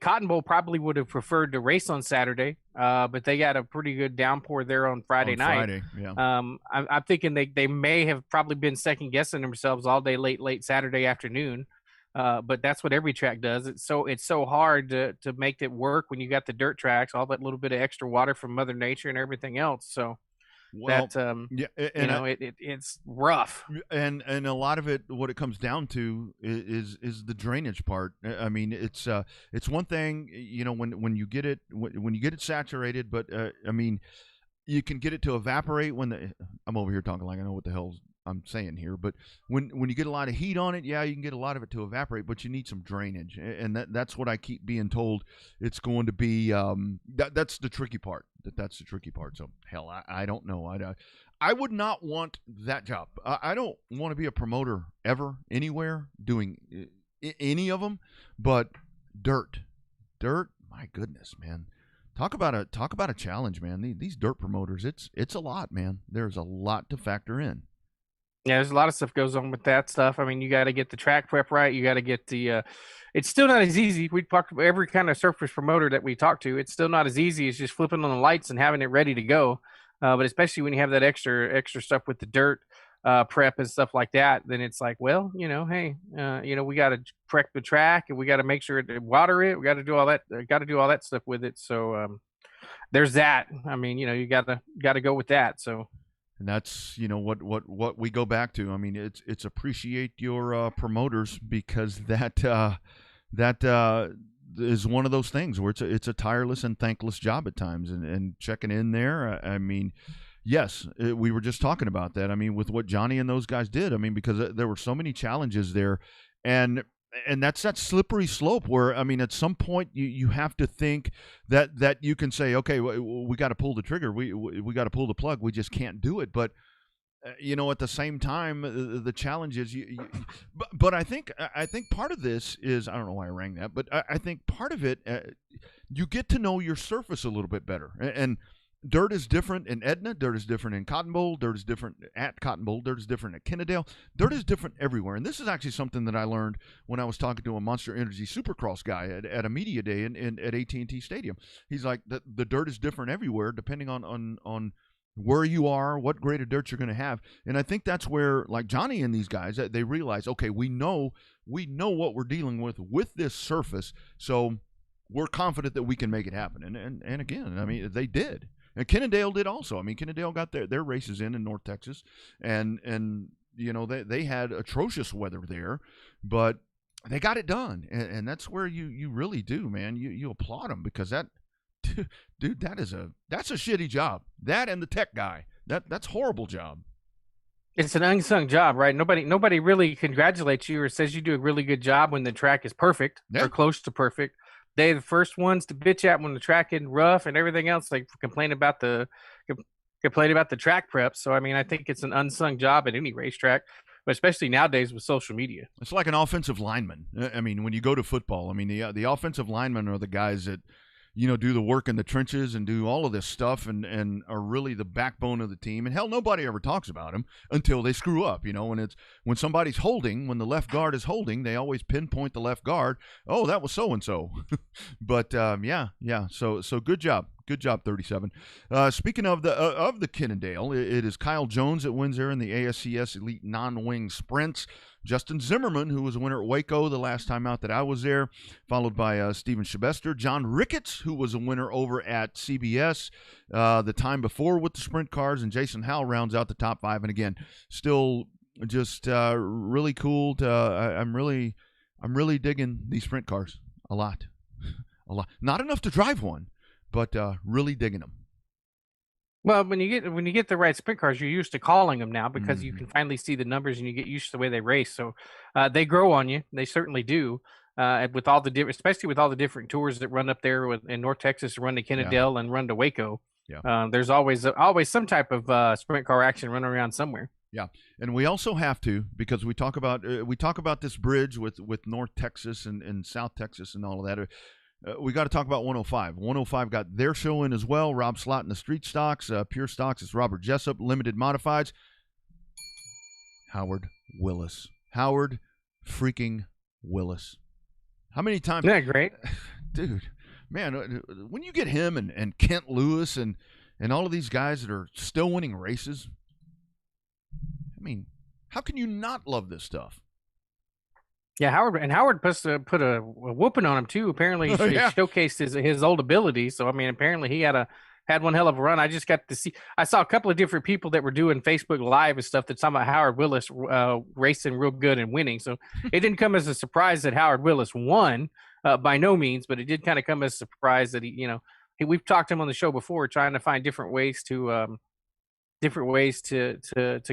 Cotton Bowl probably would have preferred to race on Saturday, but they got a pretty good downpour there on Friday night. Yeah. I'm thinking they may have probably been second guessing themselves all day late Saturday afternoon. But that's what every track does. It's so hard to make it work when you got the dirt tracks, all that little bit of extra water from Mother Nature and everything else. So it's rough. And a lot of it, what it comes down to is the drainage part. I mean, it's one thing, when you get it saturated, but I mean, you can get it to evaporate I'm over here talking like I know what the hell's I'm saying here, but when you get a lot of heat on it, yeah, you can get a lot of it to evaporate, but you need some drainage, and that's what I keep being told. It's going to be that's the tricky part. That's the tricky part. So hell, I don't know. I would not want that job. I don't want to be a promoter ever anywhere doing any of them, but dirt. My goodness, man. Talk about a challenge, man. These dirt promoters, it's a lot, man. There's a lot to factor in. Yeah, there's a lot of stuff goes on with that stuff. I mean, you got to get the track prep right. You got to get the. It's still not as easy. We talked to every kind of surface promoter that we talk to. It's still not as easy as just flipping on the lights and having it ready to go. But especially when you have that extra stuff with the dirt prep and stuff like that, then it's like, well, hey, we got to prep the track and we got to make sure to water it. We got to do all that. Got to do all that stuff with it. So there's that. I mean, you got to go with that. So. And that's what we go back to. I mean, it's appreciate your promoters, because that is one of those things where it's a tireless and thankless job at times, and checking in there. I mean, yes, we were just talking about that. I mean, with what Johnny and those guys did. I mean, because there were so many challenges there, and that's that slippery slope where, I mean, at some point you have to think that you can say, okay, we got to pull the trigger. We got to pull the plug. We just can't do it. But, at the same time, the challenge is but I think part of this is, I don't know why I rang that, but I think part of it, you get to know your surface a little bit better. And dirt is different in Edna. Dirt is different in Cotton Bowl. Dirt is different at Cotton Bowl. Dirt is different at Kennedale. Dirt is different everywhere. And this is actually something that I learned when I was talking to a Monster Energy Supercross guy at a media day at AT&T Stadium. He's like, the dirt is different everywhere depending on where you are, what grade of dirt you're going to have. And I think that's where, like Johnny and these guys, they realize, okay, we know what we're dealing with this surface, so we're confident that we can make it happen. And again, I mean, they did. And Kennedale did also. I mean, Kennedale got their races in North Texas, and they had atrocious weather there, but they got it done, and that's where you really do, man. You applaud them, because that, dude, that's a shitty job. That and the tech guy, that's horrible job. It's an unsung job, right? Nobody really congratulates you or says you do a really good job when the track is perfect or close to perfect. They're the first ones to bitch at when the track is rough and everything else. They complain about the track prep. So I mean, I think it's an unsung job at any racetrack, but especially nowadays with social media. It's like an offensive lineman. I mean, when you go to football, I mean, the offensive linemen are the guys that, do the work in the trenches and do all of this stuff and are really the backbone of the team. And hell, nobody ever talks about them until they screw up. When somebody's holding, when the left guard is holding, they always pinpoint the left guard. Oh, that was so-and-so. But, yeah. So good job. Good job, 37. Speaking of the Kennedale, it is Kyle Jones that wins there in the ASCS Elite Non-Wing Sprints. Justin Zimmerman, who was a winner at Waco the last time out that I was there, followed by Steven Shabester. John Ricketts, who was a winner over at CBS the time before with the sprint cars, and Jason Howell rounds out the top 5. And again, still just really cool. I'm really digging these sprint cars a lot. Not enough to drive one, but really digging them. Well, when you get the right sprint cars, you're used to calling them now, because you can finally see the numbers and you get used to the way they race. So they grow on you. They certainly do. With all the especially with all the different tours that run up there in North Texas, run to Kennedale and run to Waco. Yeah. There's always some type of sprint car action running around somewhere. Yeah, and we also have to, because we talk about this bridge with North Texas and South Texas and all of that. We got to talk about 105. 105 got their show in as well. Rob Slott in the street stocks. Pure stocks is Robert Jessup. Limited modifieds, Howard Willis. Howard freaking Willis. How many times? Isn't that great? Dude, man, when you get him and Kent Lewis and all of these guys that are still winning races, I mean, how can you not love this stuff? Yeah, Howard put a whooping on him too. Apparently, he showcased his old ability. So I mean, apparently he had one hell of a run. I just got to see. I saw a couple of different people that were doing Facebook Live and stuff that's talking about Howard Willis racing real good and winning. So it didn't come as a surprise that Howard Willis won, by no means, but it did kind of come as a surprise that we've talked to him on the show before, trying to find different ways to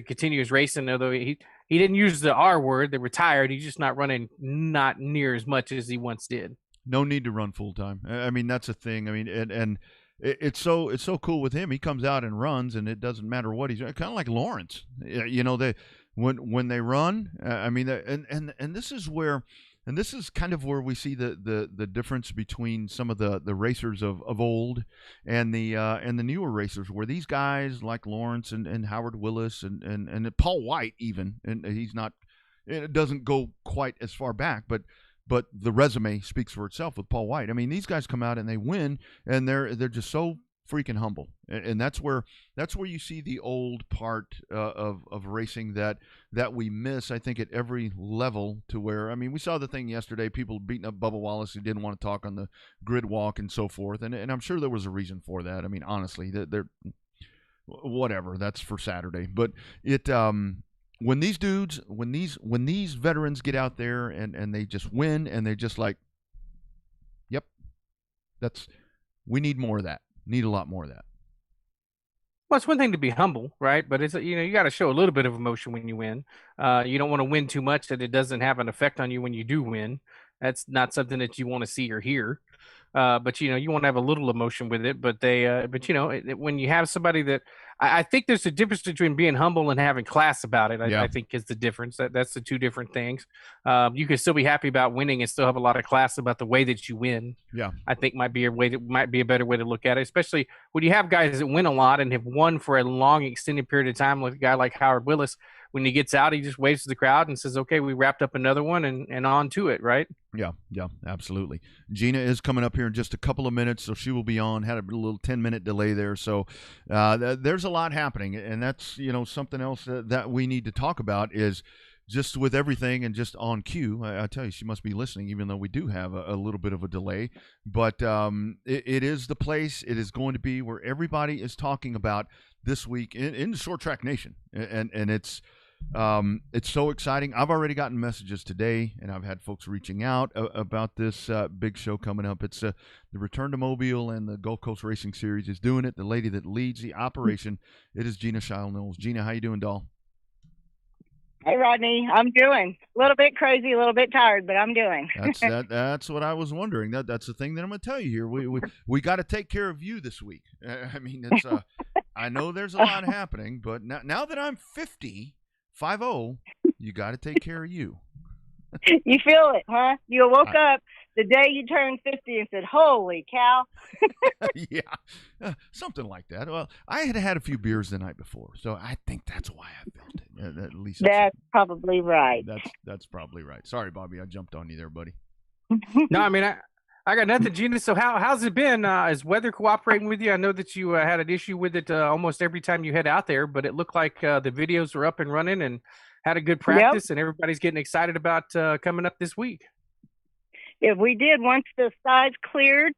continue his racing. Although he didn't use the R word, the retired. He's just not running not near as much as he once did. No need to run full time. I mean, that's a thing. I mean, and it's so cool with him. He comes out and runs, and it doesn't matter what he's kind of like Lawrence. When they run. I mean, and this is where. And this is kind of where we see the difference between some of the racers of old and the newer racers, where these guys like Lawrence and Howard Willis and Paul White even, and it doesn't go quite as far back, but the resume speaks for itself with Paul White. I mean, these guys come out and they win, and they're just so freaking humble, and that's where you see the old part of racing that we miss, I think, at every level. To where, I mean, we saw the thing yesterday, people beating up Bubba Wallace who didn't want to talk on the grid walk and so forth, and I'm sure there was a reason for that. I mean, honestly, they're whatever, that's for Saturday. But it when these veterans get out there and they just win, and they're just like, yep, we need more of that. Need a lot more of that. Well, it's one thing to be humble, right? But it's you got to show a little bit of emotion when you win. You don't want to win too much that it doesn't have an effect on you when you do win. That's not something that you want to see or hear. But you want to have a little emotion with it. But when you have somebody that I think there's a difference between being humble and having class about it. I think is the difference. That's the two different things. You can still be happy about winning and still have a lot of class about the way that you win. Yeah, I think might be a better way to look at it, especially when you have guys that win a lot and have won for a long extended period of time, like a guy like Howard Willis. When he gets out, he just waves to the crowd and says, okay, we wrapped up another one and on to it, right? Yeah, absolutely. Gina is coming up here in just a couple of minutes, so she will be on. Had a little 10-minute delay there. So there's a lot happening, and that's, something else that we need to talk about is just with everything and just on cue. I tell you, she must be listening, even though we do have a little bit of a delay. But it is the place. It is going to be where everybody is talking about this week in the Short Track Nation, and it's so exciting. I've already gotten messages today, and I've had folks reaching out about this big show coming up. It's the Return to Mobile, and the Gulf Coast Racing Series is doing it. The lady that leads the operation, it is Gina Shile-Knowles. Gina, how you doing, doll? Hey, Rodney. I'm doing a little bit crazy, a little bit tired, but I'm doing. That's what I was wondering. That's the thing that I'm going to tell you here. We got to take care of you this week. I mean, it's I know there's a lot happening, but now that I'm 50, you got to take care of you. You feel it, huh? You woke up the day you turned 50 and said, "Holy cow!" Yeah, something like that. Well, I had a few beers the night before, so I think that's why I felt it. At least that's probably right. That's probably right. Sorry, Bobby, I jumped on you there, buddy. No, I mean I got nothing, Gina. So how's it been? Is weather cooperating with you? I know that you had an issue with it almost every time you head out there, but it looked like the videos were up and running and had a good practice, and everybody's getting excited about coming up this week. If we did, once the skies cleared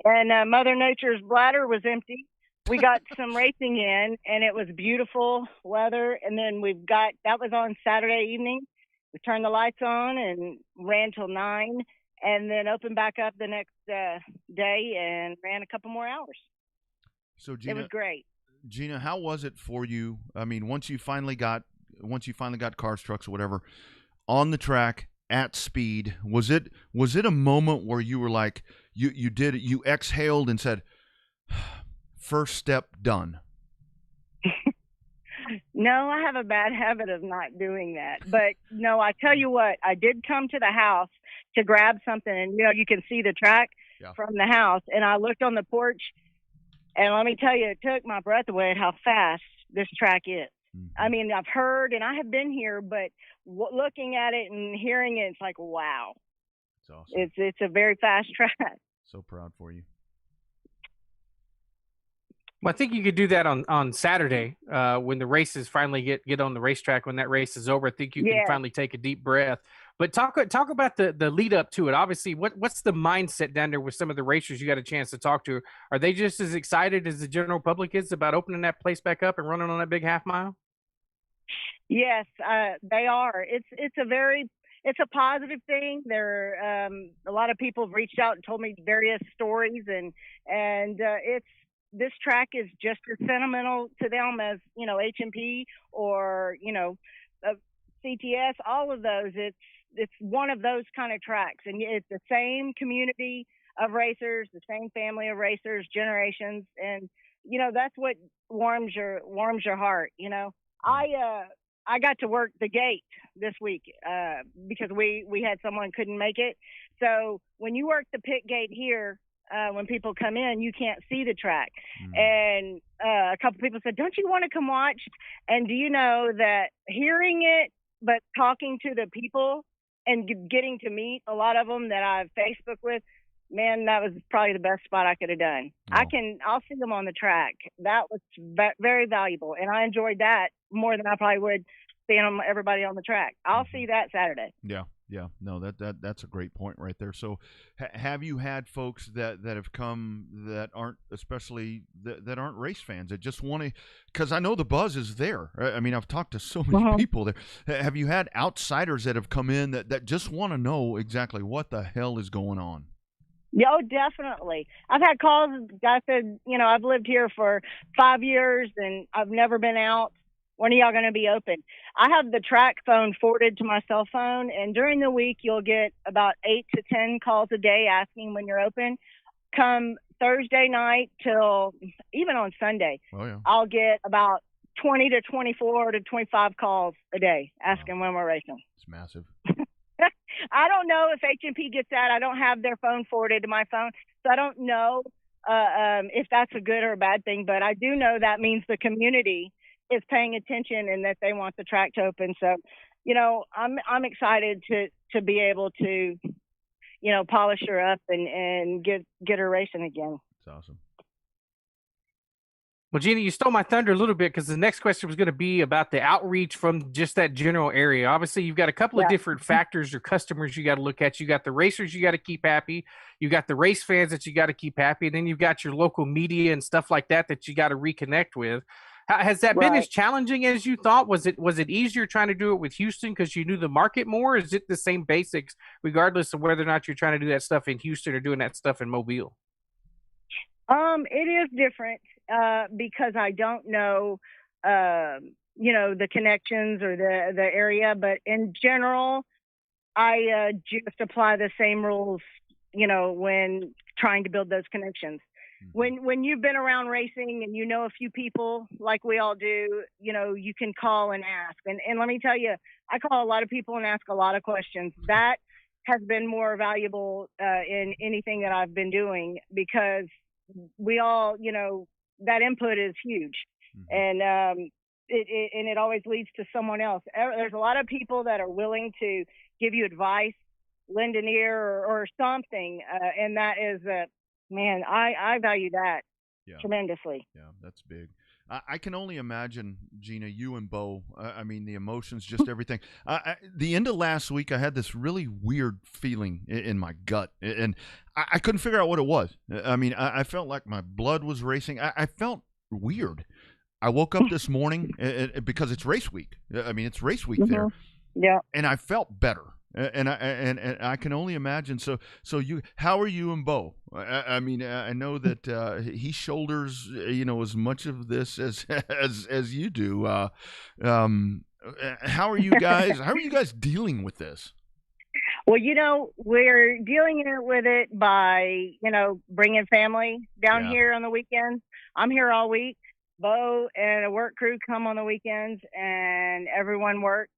and Mother Nature's bladder was empty, we got some racing in, and it was beautiful weather. And then that was on Saturday evening. We turned the lights on and ran till 9, and then opened back up the next day and ran a couple more hours. So Gina, it was great. Gina, how was it for you? I mean, once you finally got cars, trucks, or whatever on the track at speed, was it a moment where you were like, you exhaled and said, first step done? No, I have a bad habit of not doing that. But no, I tell you what, I did come to the house to grab something, and you can see the track from the house, and I looked on the porch, and let me tell you, it took my breath away at how fast this track is. I mean, I've heard and I have been here, but looking at it and hearing it, it's like, wow. It's awesome. It's a very fast track. So proud for you. Well, I think you could do that on Saturday when the races finally get on the racetrack. When that race is over, I think you can finally take a deep breath. But talk about the lead up to it. Obviously, what's the mindset down there with some of the racers you got a chance to talk to? Are they just as excited as the general public is about opening that place back up and running on that big half mile? Yes, they are. It's a positive thing. There, a lot of people have reached out and told me various stories, and this track is just as sentimental to them as H&P or CTS. All of those. It's one of those kind of tracks, and it's the same community of racers, the same family of racers, generations, and that's what warms your heart. I got to work the gate this week because we had someone couldn't make it. So when you work the pit gate here, when people come in, you can't see the track. And a couple people said, "Don't you want to come watch?" And do you know that hearing it, but talking to the people and getting to meet a lot of them that I've Facebook with, man, that was probably the best spot I could have done. Oh. I'll see them on the track. That was very valuable, and I enjoyed that more than I probably would seeing everybody on the track. I'll see that Saturday. Yeah. No, that's a great point right there. So, have you had folks that have come that aren't that aren't race fans that just want to? Because I know the buzz is there. I mean, I've talked to so many people there. Have you had outsiders that have come in that just want to know exactly what the hell is going on? Oh, definitely. I've had calls. Guy said, I've lived here for 5 years and I've never been out. When are y'all going to be open? I have the track phone forwarded to my cell phone, and during the week you'll get about 8 to 10 calls a day asking when you're open. Come Thursday night till even on Sunday, I'll get about 20 to 24 to 25 calls a day asking when we're racing. It's massive. I don't know if H&P gets that. I don't have their phone forwarded to my phone, so I don't know if that's a good or a bad thing. But I do know that means the community is paying attention and that they want the track to open. So, I'm excited to be able to, polish her up and get her racing again. That's awesome. Well, Gina, you stole my thunder a little bit because the next question was going to be about the outreach from just that general area. Obviously, you've got a couple of different factors or customers you got to look at. You got the racers you got to keep happy. You got the race fans that you got to keep happy. And then you've got your local media and stuff like that that you got to reconnect with. Has that been as challenging as you thought? Was it easier trying to do it with Houston because you knew the market more? Or is it the same basics regardless of whether or not you're trying to do that stuff in Houston or doing that stuff in Mobile? It is different because I don't know, the connections or the area, but in general, I just apply the same rules, when trying to build those connections. When you've been around racing and you know a few people like we all do, you can call and ask. And let me tell you, I call a lot of people and ask a lot of questions. That has been more valuable in anything that I've been doing because we all, that input is huge. And it always leads to someone else. There's a lot of people that are willing to give you advice, lend an ear or something. And that is, man, I value that tremendously. Yeah, that's big. I can only imagine, Gina, you and Bo, I mean, the emotions, just everything. The end of last week, I had this really weird feeling in my gut, and I couldn't figure out what it was. I mean, I felt like my blood was racing. I felt weird. I woke up this morning because it's race week. I mean, it's race week there. Yeah. And I felt better. And I can only imagine. So how are you and Bo? I mean, I know that he shoulders as much of this as you do. How are you guys? How are you guys dealing with this? Well, we're dealing with it by bringing family down here on the weekends. I'm here all week. Bo and a work crew come on the weekends, and everyone works.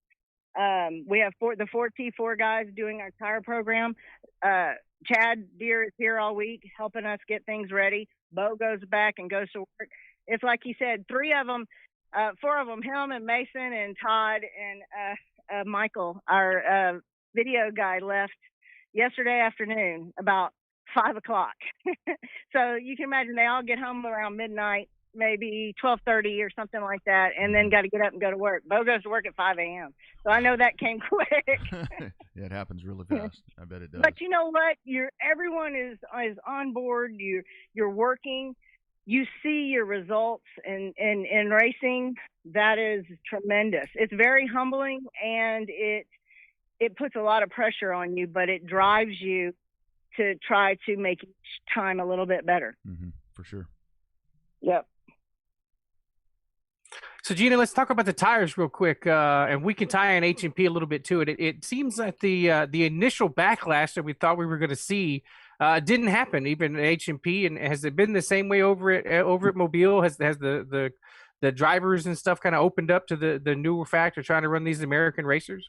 We have the 4T4 guys doing our tire program. Chad Deere is here all week helping us get things ready. Bo goes back and goes to work. It's like he said, 4 of them, him and Mason and Todd and Michael, our video guy, left yesterday afternoon about 5 o'clock. So you can imagine they all get home around midnight, maybe 12:30 or something like that, and then got to get up and go to work. Bo goes to work at 5 a.m. So I know that came quick. Yeah, it happens really fast. I bet it does. But you know what? Everyone is on board. You're working. You see your results in racing. That is tremendous. It's very humbling, and it puts a lot of pressure on you, but it drives you to try to make each time a little bit better. For sure. Yep. So, Gina, let's talk about the tires real quick, and we can tie in H&P a little bit to it. It seems that the initial backlash that we thought we were going to see didn't happen, even at H&P. And has it been the same way over at Mobile? Has the drivers and stuff kind of opened up to the newer fact of trying to run these American racers?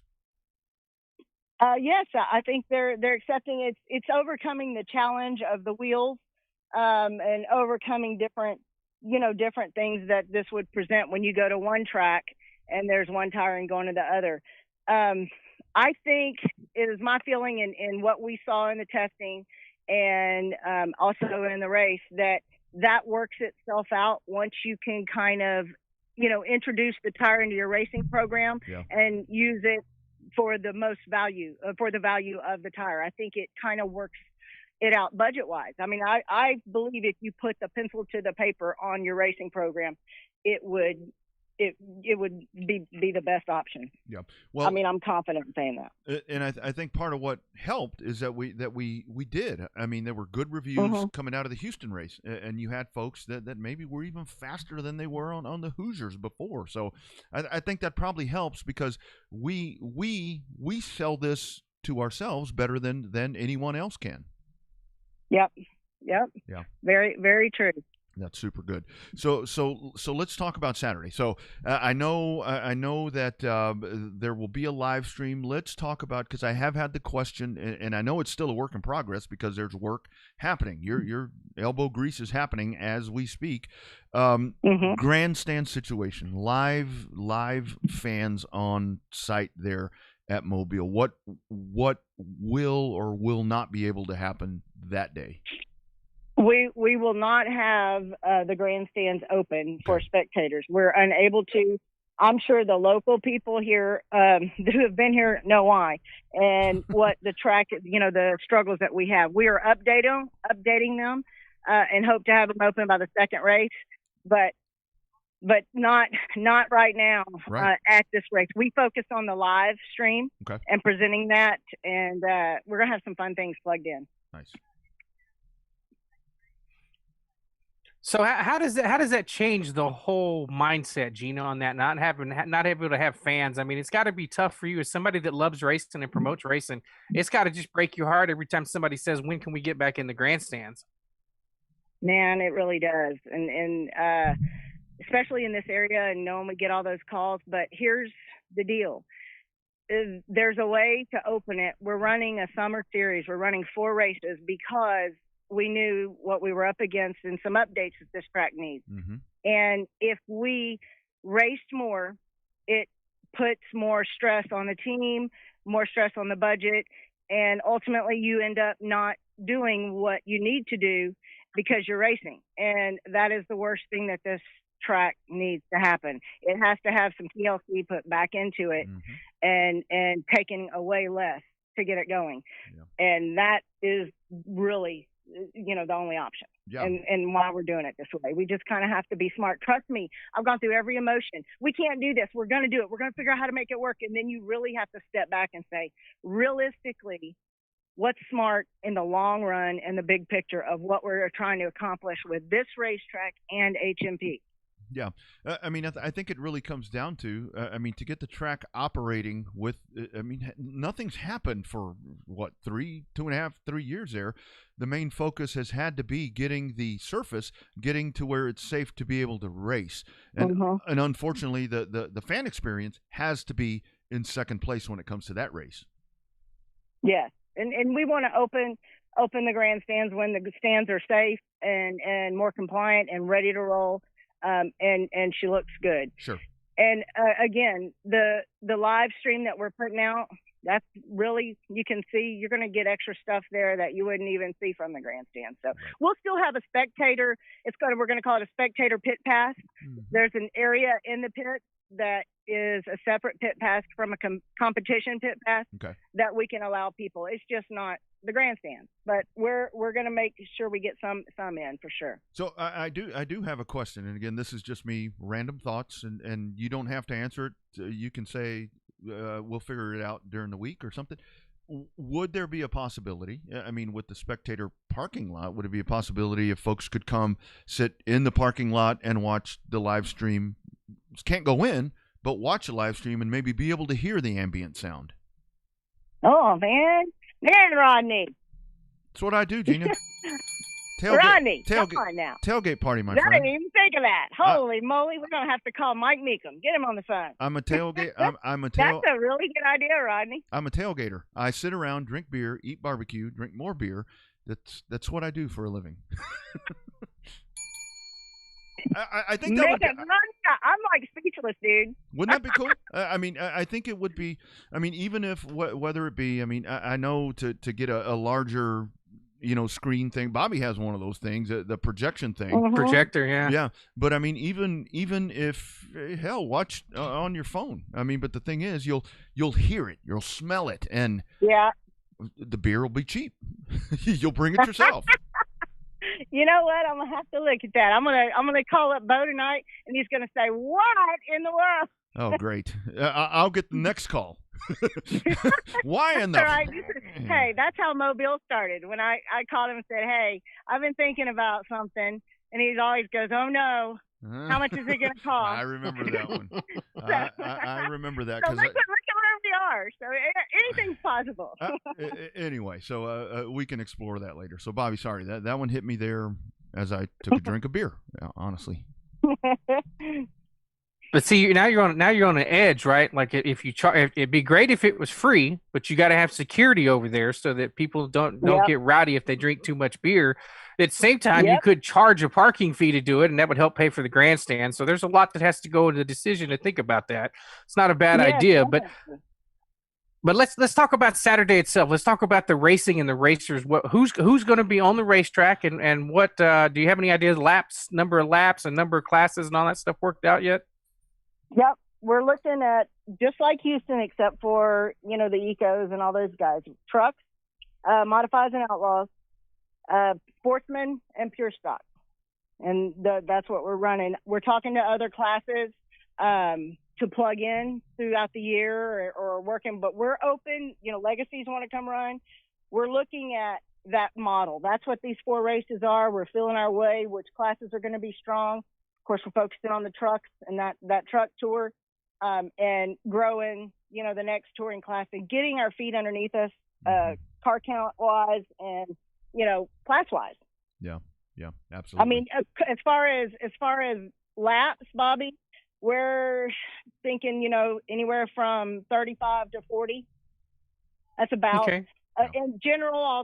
Yes, I think they're accepting it. It's overcoming the challenge of the wheels and overcoming different things that this would present when you go to one track and there's one tire and going to the other. I think it is my feeling in what we saw in the testing and also in the race that works itself out once you can kind of, introduce the tire into your racing program and use it for the most value, for the value of the tire. I think it kind of works it out budget wise. I mean, I believe if you put the pencil to the paper on your racing program, it would be the best option. Yeah. Well, I mean, I'm confident in saying that. And I think part of what helped is that we did. I mean, there were good reviews coming out of the Houston race, and you had folks that maybe were even faster than they were on the Hoosiers before. So I think that probably helps because we sell this to ourselves better than anyone else can. Yep. Yeah. Very, very true. That's super good. So let's talk about Saturday. So I know that there will be a live stream. Let's talk about, because I have had the question, and I know it's still a work in progress because there's work happening. Your elbow grease is happening as we speak. Grandstand situation, live fans on site there at Mobile. What will or will not be able to happen that day? We will not have the grandstands open for spectators. We're unable to. I'm sure the local people here who have been here know why and what the track, the struggles that we have. We are updating them and hope to have them open by the second race, but not right now at this race. We focus on the live stream and presenting that, and we're gonna have some fun things plugged in. Nice. So how does that change the whole mindset, Gina, on that not able to have fans? I mean, it's got to be tough for you as somebody that loves racing and promotes racing. It's got to just break your heart every time somebody says, "When can we get back in the grandstands?" Man, it really does, and especially in this area, and knowing we get all those calls. But here's the deal: there's a way to open it. We're running a summer series. We're running 4 races because we knew what we were up against and some updates that this track needs. Mm-hmm. And if we raced more, it puts more stress on the team, more stress on the budget, and ultimately you end up not doing what you need to do because you're racing. And that is the worst thing that this track needs to happen. It has to have some TLC put back into it and taking away less to get it going. Yeah. And that is really the only option. Yeah. And why we're doing it this way. We just kind of have to be smart. Trust me, I've gone through every emotion. We can't do this. We're going to do it. We're going to figure out how to make it work. And then you really have to step back and say, realistically, what's smart in the long run and the big picture of what we're trying to accomplish with this racetrack and HMP. Yeah. I mean, I think it really comes down to, to get the track operating with, nothing's happened for, 2.5, 3 years there. The main focus has had to be getting the surface, getting to where it's safe to be able to race. And, and unfortunately, the fan experience has to be in second place when it comes to that race. Yes. And we want to open the grandstands when the stands are safe and more compliant and ready to roll. And she looks good. Sure. And again, the live stream that we're putting out, that's really, you can see, you're going to get extra stuff there that you wouldn't even see from the grandstand. So we'll still have a spectator. We're going to call it a spectator pit pass. Mm-hmm. There's an area in the pit that is a separate pit pass from a competition pit pass that we can allow people. It's just not the grandstand, but we're going to make sure we get some in for sure. So I do have a question, and again, this is just me random thoughts, and you don't have to answer it. You can say we'll figure it out during the week or something. Would there be a possibility? I mean, with the spectator parking lot, would it be a possibility if folks could come sit in the parking lot and watch the live stream? Can't go in, but watch a live stream and maybe be able to hear the ambient sound. Oh man, Rodney. That's what I do, Gina. Rodney, come on now. Tailgate party, my friend. I friend. didn't even think of that. Holy moly, we're gonna have to call Mike Meekum. Get him on the phone. I'm a tailgate. That's a really good idea, Rodney. I'm a tailgater. I sit around, drink beer, eat barbecue, drink more beer. That's what I do for a living. I think that would. I'm like speechless, dude. Wouldn't that be cool? I think it would be. Even if whether it be. I know to get a larger, screen thing. Bobby has one of those things, the projection thing. Projector, yeah. Yeah, but even if hell, watch on your phone. But the thing is, you'll hear it, you'll smell it, and the beer will be cheap. You'll bring it yourself. You know what? I'm gonna have to look at that. I'm gonna call up Bo tonight, and he's gonna say, "What in the world?" Oh, great! I'll get the next call. Why in the? Right. Hey, that's how Mobile started. When I called him and said, "Hey, I've been thinking about something," and he always goes, "Oh no, how much is it gonna cost?" I remember that one. I remember that because look at where we are. So anything's possible. Anyway, so we can explore that later. So Bobby, sorry that one hit me there as I took a drink of beer. Honestly. But see, now you're on an edge, right? Like if you it'd be great if it was free, but you got to have security over there so that people don't get rowdy if they drink too much beer. At the same time, you could charge a parking fee to do it, and that would help pay for the grandstand. So there's a lot that has to go into the decision to think about that. It's not a bad idea, but But let's talk about Saturday itself. Let's talk about the racing and the racers. Who's going to be on the racetrack, and what do you have any ideas? Number of laps, and number of classes, and all that stuff worked out yet? Yep. We're looking at just like Houston, except for, the Ecos and all those guys. Trucks, modifies and outlaws, sportsmen, and pure stock. And that's what we're running. We're talking to other classes to plug in throughout the year or working, but we're open. Legacies want to come run. We're looking at that model. That's what these 4 races are. We're feeling our way, which classes are going to be strong. Of course, we're focusing on the trucks and that truck tour, and growing, the next touring class and getting our feet underneath us, car count wise and, class wise. Yeah, absolutely. I mean, as far as laps, Bobby, we're thinking, anywhere from 35 to 40. That's about. Okay. In general,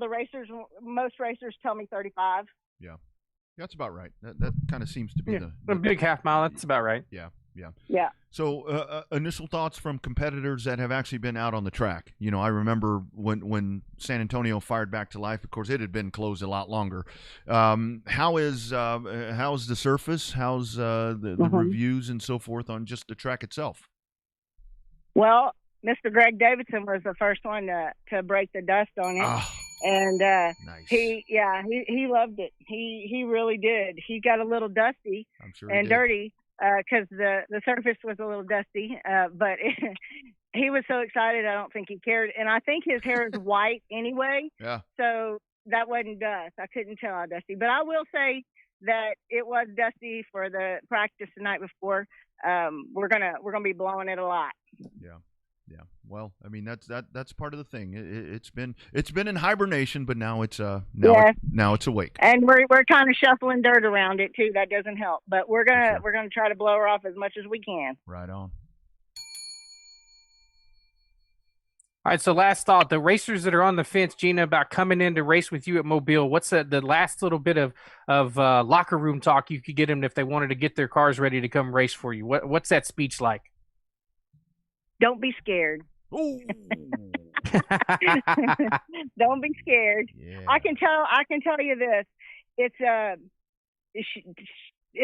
most racers tell me 35. Yeah, that's about right. That kind of seems to be a big half mile. That's about right. Yeah. So, initial thoughts from competitors that have actually been out on the track. I remember when San Antonio fired back to life. Of course, it had been closed a lot longer. How's the surface? How's the reviews and so forth on just the track itself? Well, Mr. Greg Davidson was the first one to break the dust on it. And nice. he loved it. He really did. He got a little dusty and dirty because the surface was a little dusty, but he was so excited. I don't think he cared. And I think his hair is white anyway. Yeah. So that wasn't dust. I couldn't tell how dusty. But I will say that it was dusty for the practice the night before. We're gonna be blowing it a lot. Yeah. Well, I mean that's part of the thing. It's been in hibernation, but now it's now it's awake. And we're kind of shuffling dirt around it too. That doesn't help, but we're gonna try to blow her off as much as we can. Right on. All right. So last thought: the racers that are on the fence, Gina, about coming in to race with you at Mobile. What's the last little bit of locker room talk you could get them if they wanted to get their cars ready to come race for you? What's that speech like? Don't be scared. Ooh. Don't be scared. Yeah. I can tell you this. It's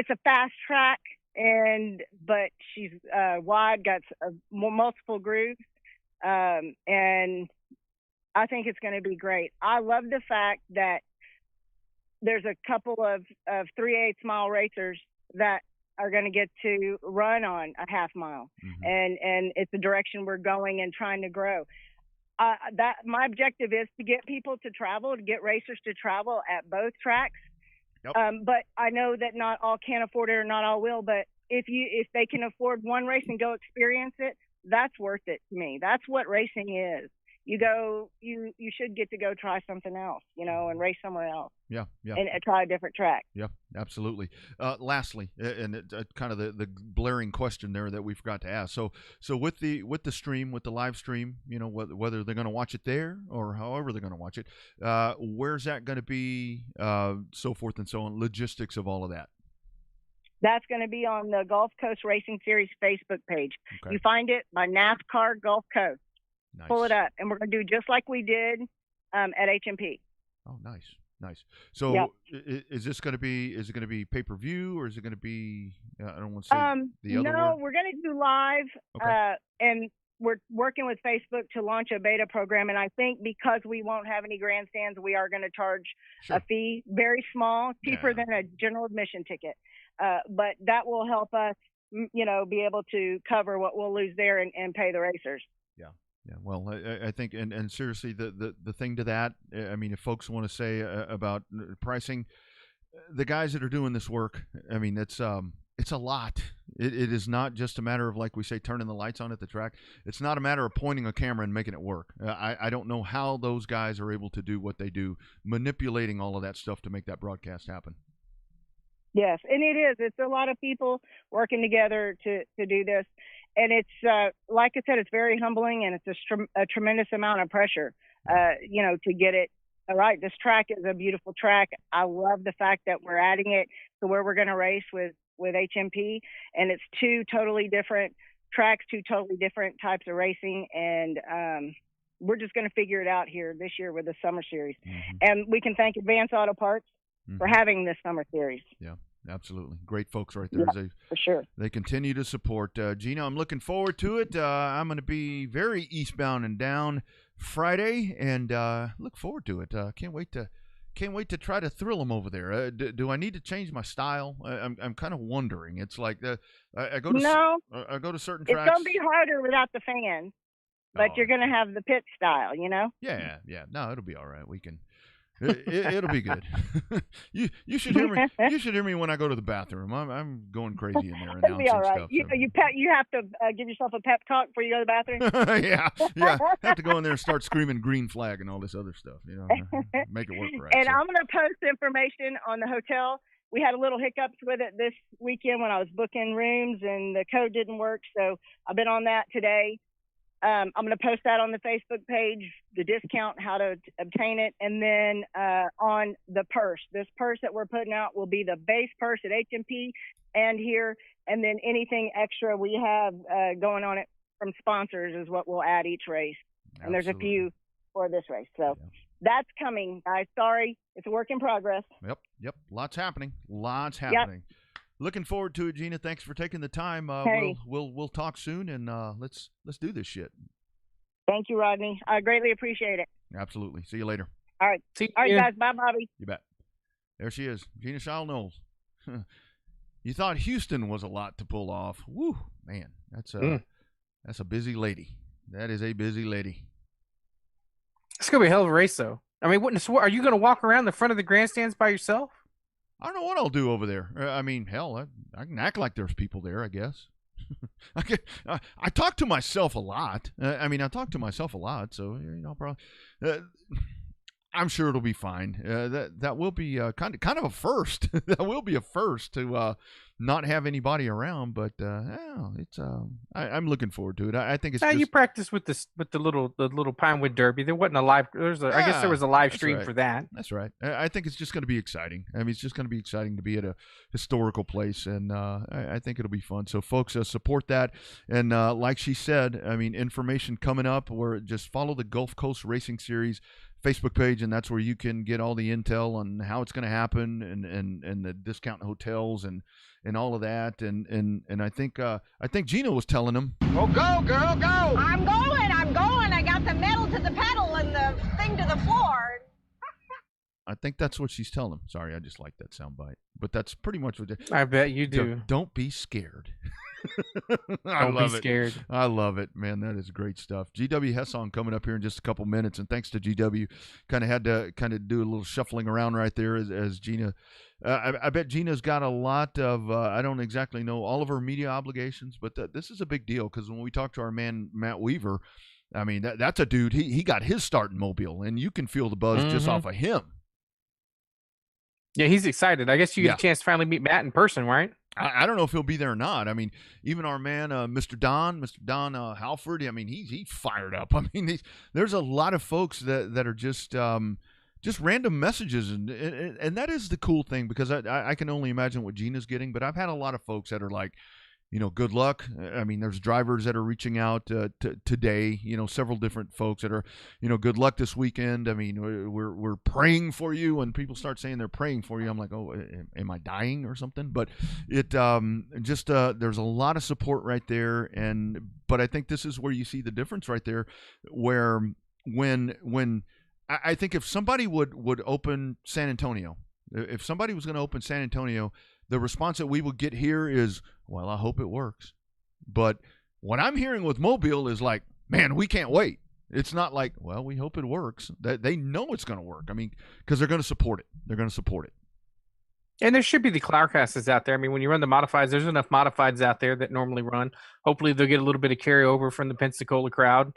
a fast track, but she's wide, got multiple grooves, and I think it's going to be great. I love the fact that there's a couple of 3/8 mile racers that are going to get to run on a half mile, and it's the direction we're going and trying to grow. That my objective is to get people to travel, to get racers to travel at both tracks. Yep. But I know that not all can afford it or not all will. But if they can afford one race and go experience it, that's worth it to me. That's what racing is. You should get to go try something else, and race somewhere else. Yeah. And try a different track. Yeah, absolutely. Lastly, and kind of the blaring question there that we forgot to ask. So with the stream, with the live stream, whether they're going to watch it there or however they're going to watch it, where's that going to be, so forth and so on, logistics of all of that. That's going to be on the Gulf Coast Racing Series Facebook page. Okay. You find it by NASCAR Gulf Coast. Nice. Pull it up, and we're going to do just like we did at HMP. Oh, nice. So, yeah. Is it going to be pay-per-view, or is it going to be? I don't want to say the other No, word. We're going to do live, okay. And we're working with Facebook to launch a beta program. And I think because we won't have any grandstands, we are going to charge a fee, very small, cheaper than a general admission ticket. But that will help us, be able to cover what we'll lose there and pay the racers. Yeah, well, I think, and seriously, the thing to that, I mean, if folks want to say about pricing, the guys that are doing this work, I mean, it's a lot. It is not just a matter of, like we say, turning the lights on at the track. It's not a matter of pointing a camera and making it work. I don't know how those guys are able to do what they do, manipulating all of that stuff to make that broadcast happen. Yes, and it is. It's a lot of people working together to do this. And it's, like I said, it's very humbling, and it's a tremendous amount of pressure, to get it right. This track is a beautiful track. I love the fact that we're adding it to where we're going to race with HMP, and it's two totally different tracks, two totally different types of racing, and we're just going to figure it out here this year with the summer series. And we can thank Advance Auto Parts for having this summer series. Yeah, absolutely. Great folks right there. Yeah, for sure. They continue to support. Gina, I'm looking forward to it. I'm going to be very eastbound and down Friday, and look forward to it. Can't wait to try to thrill them over there. Do I need to change my style? I'm kind of wondering. It's like I go to I go to certain tracks. It's going to be harder without the fans, but you're going to have the pit style, you know? Yeah. No, it'll be all right. We can. It'll be good. You should hear me. You should hear me when I go to the bathroom. I'm going crazy in there announcing It'll be all right. stuff. You have to give yourself a pep talk before you go to the bathroom. yeah. Have to go in there and start screaming green flag and all this other stuff. Make it work right. And I'm going to post information on the hotel. We had a little hiccups with it this weekend when I was booking rooms and the code didn't work. So I've been on that today. I'm going to post that on the Facebook page, the discount, how to obtain it. And then on the purse, this purse that we're putting out will be the base purse at HMP and here. And then anything extra we have going on it from sponsors is what we'll add each race. Absolutely. And there's a few for this race. So that's coming, guys. Sorry, it's a work in progress. Yep. Lots happening. Yep. Looking forward to it, Gina. Thanks for taking the time. Hey. We'll talk soon, and let's do this shit. Thank you, Rodney. I greatly appreciate it. Absolutely. See you later. All right. All right, guys. Bye, Bobby. You bet. There she is, Gina Shaw Knowles. You thought Houston was a lot to pull off. Woo, man. That's a busy lady. That is a busy lady. It's gonna be a hell of a race, though. I mean, are you gonna walk around the front of the grandstands by yourself? I don't know what I'll do over there. I mean, hell, I can act like there's people there, I guess. I talk to myself a lot. I talk to myself a lot, so probably. I'm sure it'll be fine. That will be kind of a first. That will be a first to not have anybody around, but it's I'm looking forward to it. I think it's. You practiced with the little Pinewood Derby. There wasn't a live. I guess there was a live stream for that. That's right. I think it's just going to be exciting. I mean, it's just going to be exciting to be at a historical place, and I think it'll be fun. So, folks, support that. And like she said, I mean, information coming up. Where just follow the Gulf Coast Racing Series Facebook page, and that's where you can get all the intel on how it's going to happen and the discount hotels and all of that. And I think Gina was telling them, "Oh, go, girl, go!" I'm going. I got the metal to the pedal and the thing to the floor. I think that's what she's telling them. Sorry, I just like that soundbite, but that's pretty much what. I bet you do. Don't be scared. Don't be scared. I love it, man. That is great stuff. GW Hesson coming up here in just a couple minutes, and thanks to GW, kind of had to do a little shuffling around right there as Gina. I bet Gina's got a lot of. I don't exactly know all of her media obligations, but this is a big deal because when we talk to our man Matt Weaver, I mean that's a dude. He got his start in Mobile, and you can feel the buzz just off of him. Yeah, he's excited. I guess you get a chance to finally meet Matt in person, right? I don't know if he'll be there or not. I mean, even our man, Mr. Don Halford. I mean, he's fired up. I mean, there's a lot of folks that are just random messages, and that is the cool thing because I can only imagine what Gina's getting. But I've had a lot of folks that are like, good luck. I mean, there's drivers that are reaching out today. Several different folks that are, good luck this weekend. I mean, we're praying for you. When people start saying they're praying for you, I'm like, oh, am I dying or something? But it there's a lot of support right there, but I think this is where you see the difference right there, where when I think if somebody would open San Antonio, if somebody was going to open San Antonio, the response that we would get here is, well, I hope it works. But what I'm hearing with Mobile is like, man, we can't wait. It's not like, well, we hope it works. They know it's going to work. I mean, because they're going to support it. They're going to support it. And there should be the Cloudcasters out there. I mean, when you run the modifieds, there's enough modifieds out there that normally run. Hopefully they'll get a little bit of carryover from the Pensacola crowd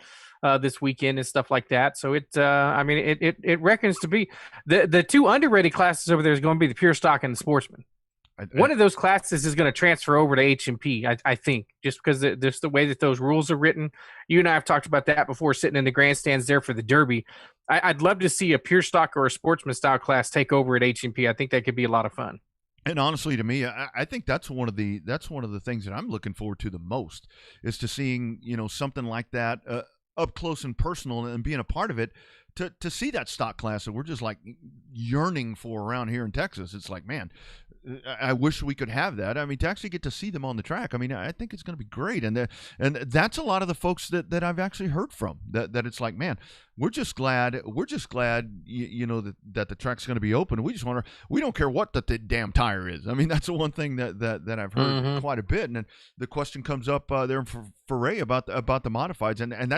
this weekend and stuff like that. So it reckons to be the two underrated classes over there is going to be the pure stock and the sportsman. One of those classes is going to transfer over to H&P, I think, just because there's the way that those rules are written. You and I have talked about that before, sitting in the grandstands there for the Derby. I'd love to see a pure stock or a sportsman style class take over at H&P. I think that could be a lot of fun. And honestly, to me, I think that's one of the things that I'm looking forward to the most is to seeing something like that up close and personal and being a part of it. To see that stock class that we're just like yearning for around here in Texas. It's like, man, I wish we could have that. I mean, to actually get to see them on the track. I mean, I think it's going to be great. And that's a lot of the folks that I've actually heard from that it's like, man, we're just glad that the track's going to be open. We just we don't care what the damn tire is. I mean, that's the one thing that I've heard quite a bit. And then the question comes up there for Ray about the modifieds. And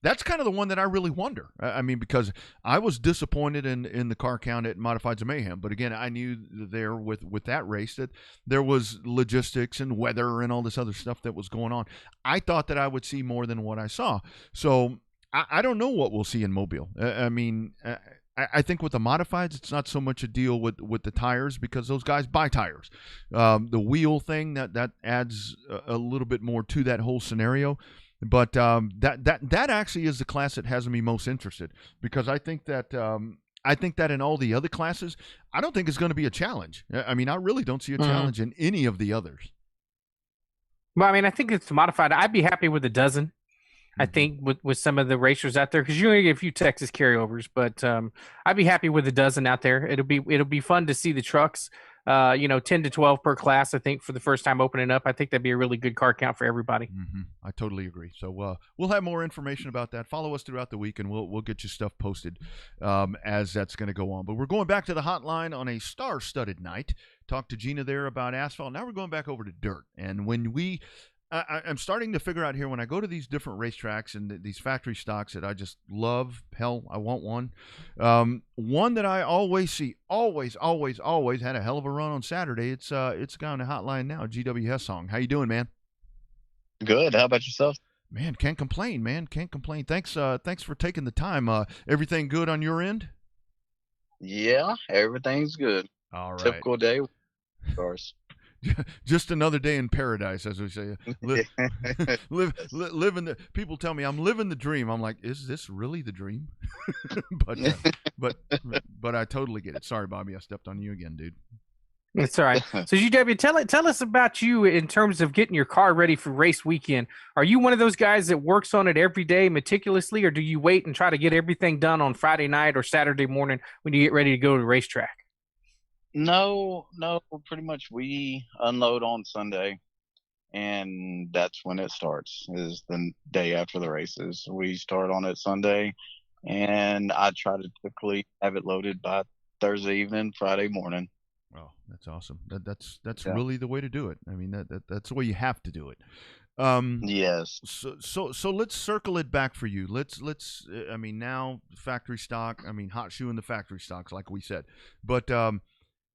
that's kind of the one that I really wonder. I mean, because I was disappointed in the car count at Modifieds of Mayhem, but again, I knew there with that race that there was logistics and weather and all this other stuff that was going on. I thought that I would see more than what I saw, so I don't know what we'll see in Mobile. I mean, I think with the Modifieds, it's not so much a deal with the tires because those guys buy tires. The wheel thing that adds a little bit more to that whole scenario. But that actually is the class that has me most interested because I think that in all the other classes, I don't think it's going to be a challenge. I mean, I really don't see a challenge in any of the others. Well, I mean, I think it's modified. I'd be happy with a dozen. I think with some of the racers out there because you only get a few Texas carryovers, but I'd be happy with a dozen out there. It'll be fun to see the trucks. 10 to 12 per class, I think, for the first time opening up. I think that'd be a really good car count for everybody. I totally agree. So we'll have more information about that. Follow us throughout the week, and we'll get you stuff posted as that's going to go on. But we're going back to the hotline on a star-studded night. Talked to Gina there about asphalt. Now we're going back over to dirt. And when I'm starting to figure out here when I go to these different racetracks and these factory stocks that I just love. Hell, I want one. One that I always see, always had a hell of a run on Saturday. It's a guy on the hotline now, GW Hessong. How you doing, man? Good. How about yourself? Man, can't complain, man. Can't complain. Thanks for taking the time. Everything good on your end? Yeah, everything's good. All right. Typical day, of course. Just another day in paradise, as we say. Live in the. People tell me I'm living the dream. I'm like, is this really the dream? but I totally get it. Sorry, Bobby, I stepped on you again, dude. It's all right. So, GW, tell us about you in terms of getting your car ready for race weekend. Are you one of those guys that works on it every day meticulously, or do you wait and try to get everything done on Friday night or Saturday morning when you get ready to go to the racetrack? No, pretty much we unload on Sunday, and that's when it starts, is the day after the races. We start on it Sunday, and I try to typically have it loaded by Thursday evening, Friday morning. Oh, that's awesome. That's really the way to do it. I mean, that's the way you have to do it. Yes. So let's circle it back for you. Let's I mean, now factory stock, I mean, hot shoe in the factory stocks, like we said, but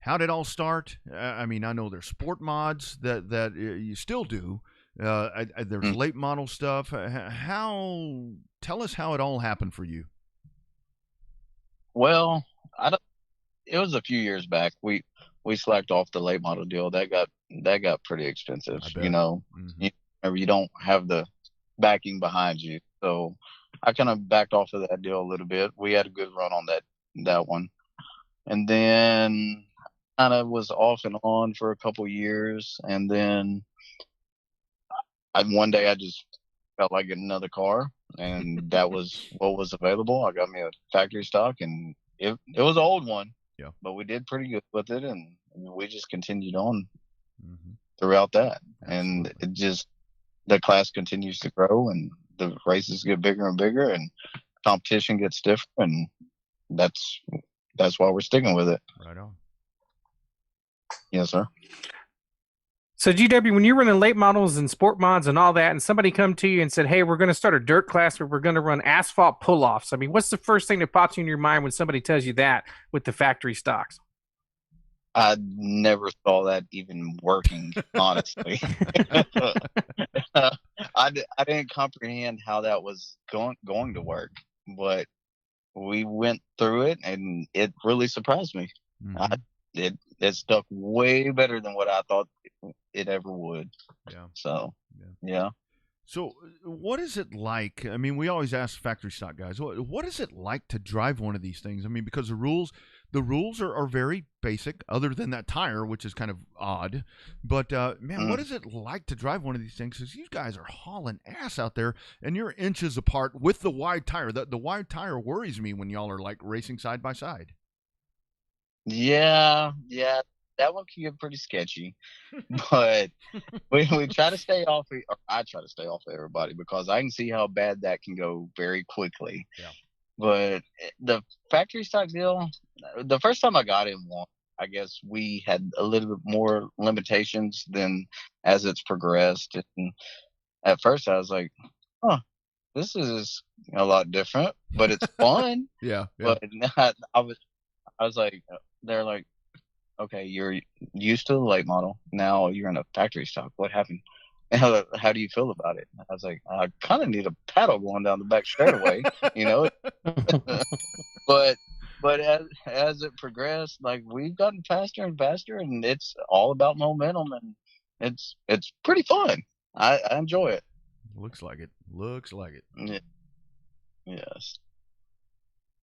how did it all start? I mean, I know there's sport mods that you still do. There's late model stuff. Tell us how it all happened for you. Well, it was a few years back. We slacked off the late model deal. That got pretty expensive. You know, you don't have the backing behind you. So I kind of backed off of that deal a little bit. We had a good run on that one, and then kind of was off and on for a couple years, and then one day I just felt like getting another car, and that was what was available. I got me a factory stock, and it was an old one, but we did pretty good with it, and we just continued on throughout that. And it just, the class continues to grow, and the races get bigger and bigger, and competition gets stiffer, and that's why we're sticking with it. Right on. Yes, sir. So, GW, when you're running late models and sport mods and all that, and somebody come to you and said, hey, we're going to start a dirt class where we're going to run asphalt pull-offs. I mean, what's the first thing that pops in your mind when somebody tells you that with the factory stocks? I never saw that even working, honestly. I didn't comprehend how that was going to work, but we went through it, and it really surprised me. It stuck way better than what I thought it ever would. Yeah. So, yeah. So, what is it like? I mean, we always ask factory stock guys, what is it like to drive one of these things? I mean, because the rules are very basic, other than that tire, which is kind of odd. But man, what is it like to drive one of these things? Because you guys are hauling ass out there, and you're inches apart with the wide tire. The wide tire worries me when y'all are like racing side by side. Yeah, that one can get pretty sketchy, but we try to stay off, or I try to stay off of everybody because I can see how bad that can go very quickly. Yeah. But the factory stock deal, the first time I got in one, I guess we had a little bit more limitations than as it's progressed. And at first I was like, huh, this is a lot different, but it's fun. Yeah. But I was like, they're like, okay, you're used to the late model. Now you're in a factory stock. What happened? And how do you feel about it? I was like, I kind of need a paddle going down the back straightaway, you know. but as it progressed, like we've gotten faster and faster, and it's all about momentum, and it's pretty fun. I enjoy it. Looks like it. Yeah. Yes.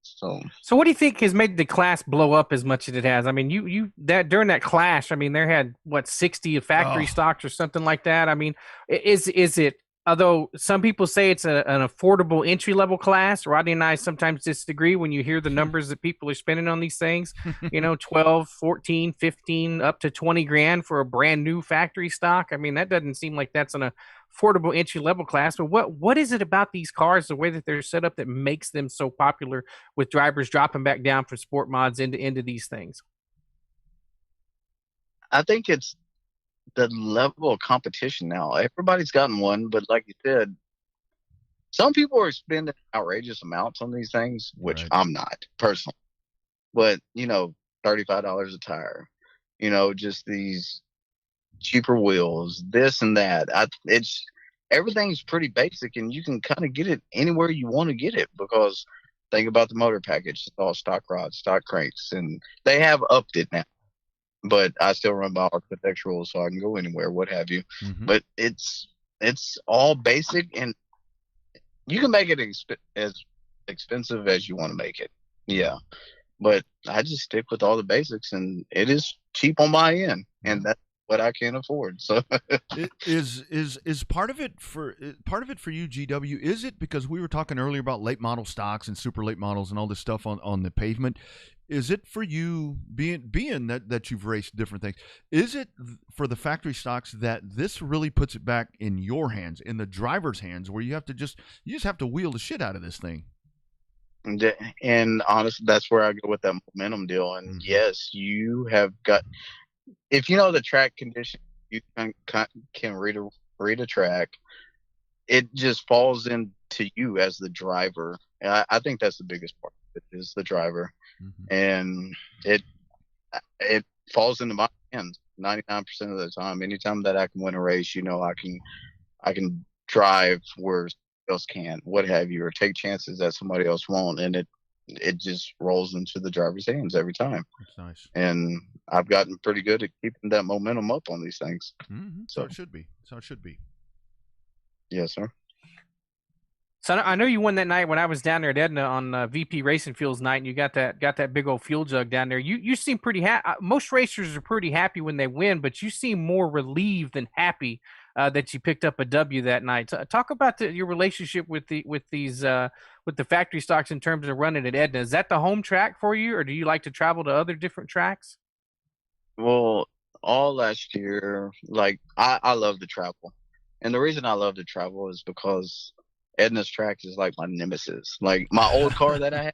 So what do you think has made the class blow up as much as it has? I mean, you that during that clash, I mean, there had 60 factory stocks or something like that. I mean, is it? Although some people say it's an affordable entry level class, Rodney and I sometimes disagree when you hear the numbers that people are spending on these things. 12, 14, 15, up to 20 grand for a brand new factory stock. I mean, that doesn't seem like that's an affordable entry level class. But what is it about these cars, the way that they're set up, that makes them so popular with drivers dropping back down from sport mods into these things? I think it's the level of competition now. Everybody's gotten one, but like you said, some people are spending outrageous amounts on these things, which Right. I'm not personally. But $35 a tire, just these cheaper wheels, this and that. It's everything's pretty basic, and you can kind of get it anywhere you want to get it because think about the motor package. It's all stock rods, stock cranks, and they have upped it now. But I still run by architectural, so I can go anywhere, what have you. Mhm. But it's all basic, and you can make it as expensive as you want to make it. Yeah, but I just stick with all the basics, and it is cheap on my end, and that's what I can afford. So Is part of it for you, GW? Is it because we were talking earlier about late model stocks and super late models and all this stuff on the pavement? Is it for you being that you've raced different things? Is it for the factory stocks that this really puts it back in your hands, in the driver's hands, where you just have to wheel the shit out of this thing? and honestly, that's where I go with that momentum deal. And yes, you have got, if you know the track condition, you can read a track. It just falls into you as the driver. And I think that's the biggest part of it, is the driver. And it falls into my hands 99% of the time. Anytime that I can win a race, I can drive where somebody else can't, what have you, or take chances that somebody else won't, and it just rolls into the driver's hands every time. That's nice. And I've gotten pretty good at keeping that momentum up on these things. So it should be. Yes, sir. So I know you won that night when I was down there at Edna on VP Racing Fuels night, and you got that big old fuel jug down there. You seem pretty happy. Most racers are pretty happy when they win, but you seem more relieved than happy that you picked up a W that night. So talk about your relationship with the factory stocks in terms of running at Edna. Is that the home track for you, or do you like to travel to other different tracks? Well, all last year, like I love to travel, and the reason I love to travel is because Edna's track is like my nemesis. Like my old car that I had,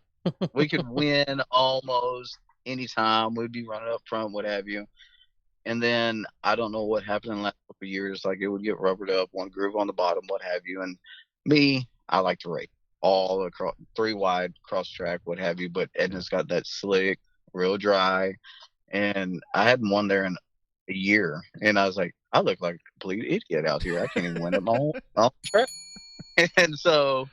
we could win almost anytime. We'd be running up front, what have you. And then I don't know what happened in the last couple of years. Like it would get rubbered up, one groove on the bottom, what have you. And me, I like to race all across, 3 wide, cross track, what have you. But Edna's got that slick, real dry. And I hadn't won there in a year. And I was like, I look like a complete idiot out here. I can't even win at my own track. And so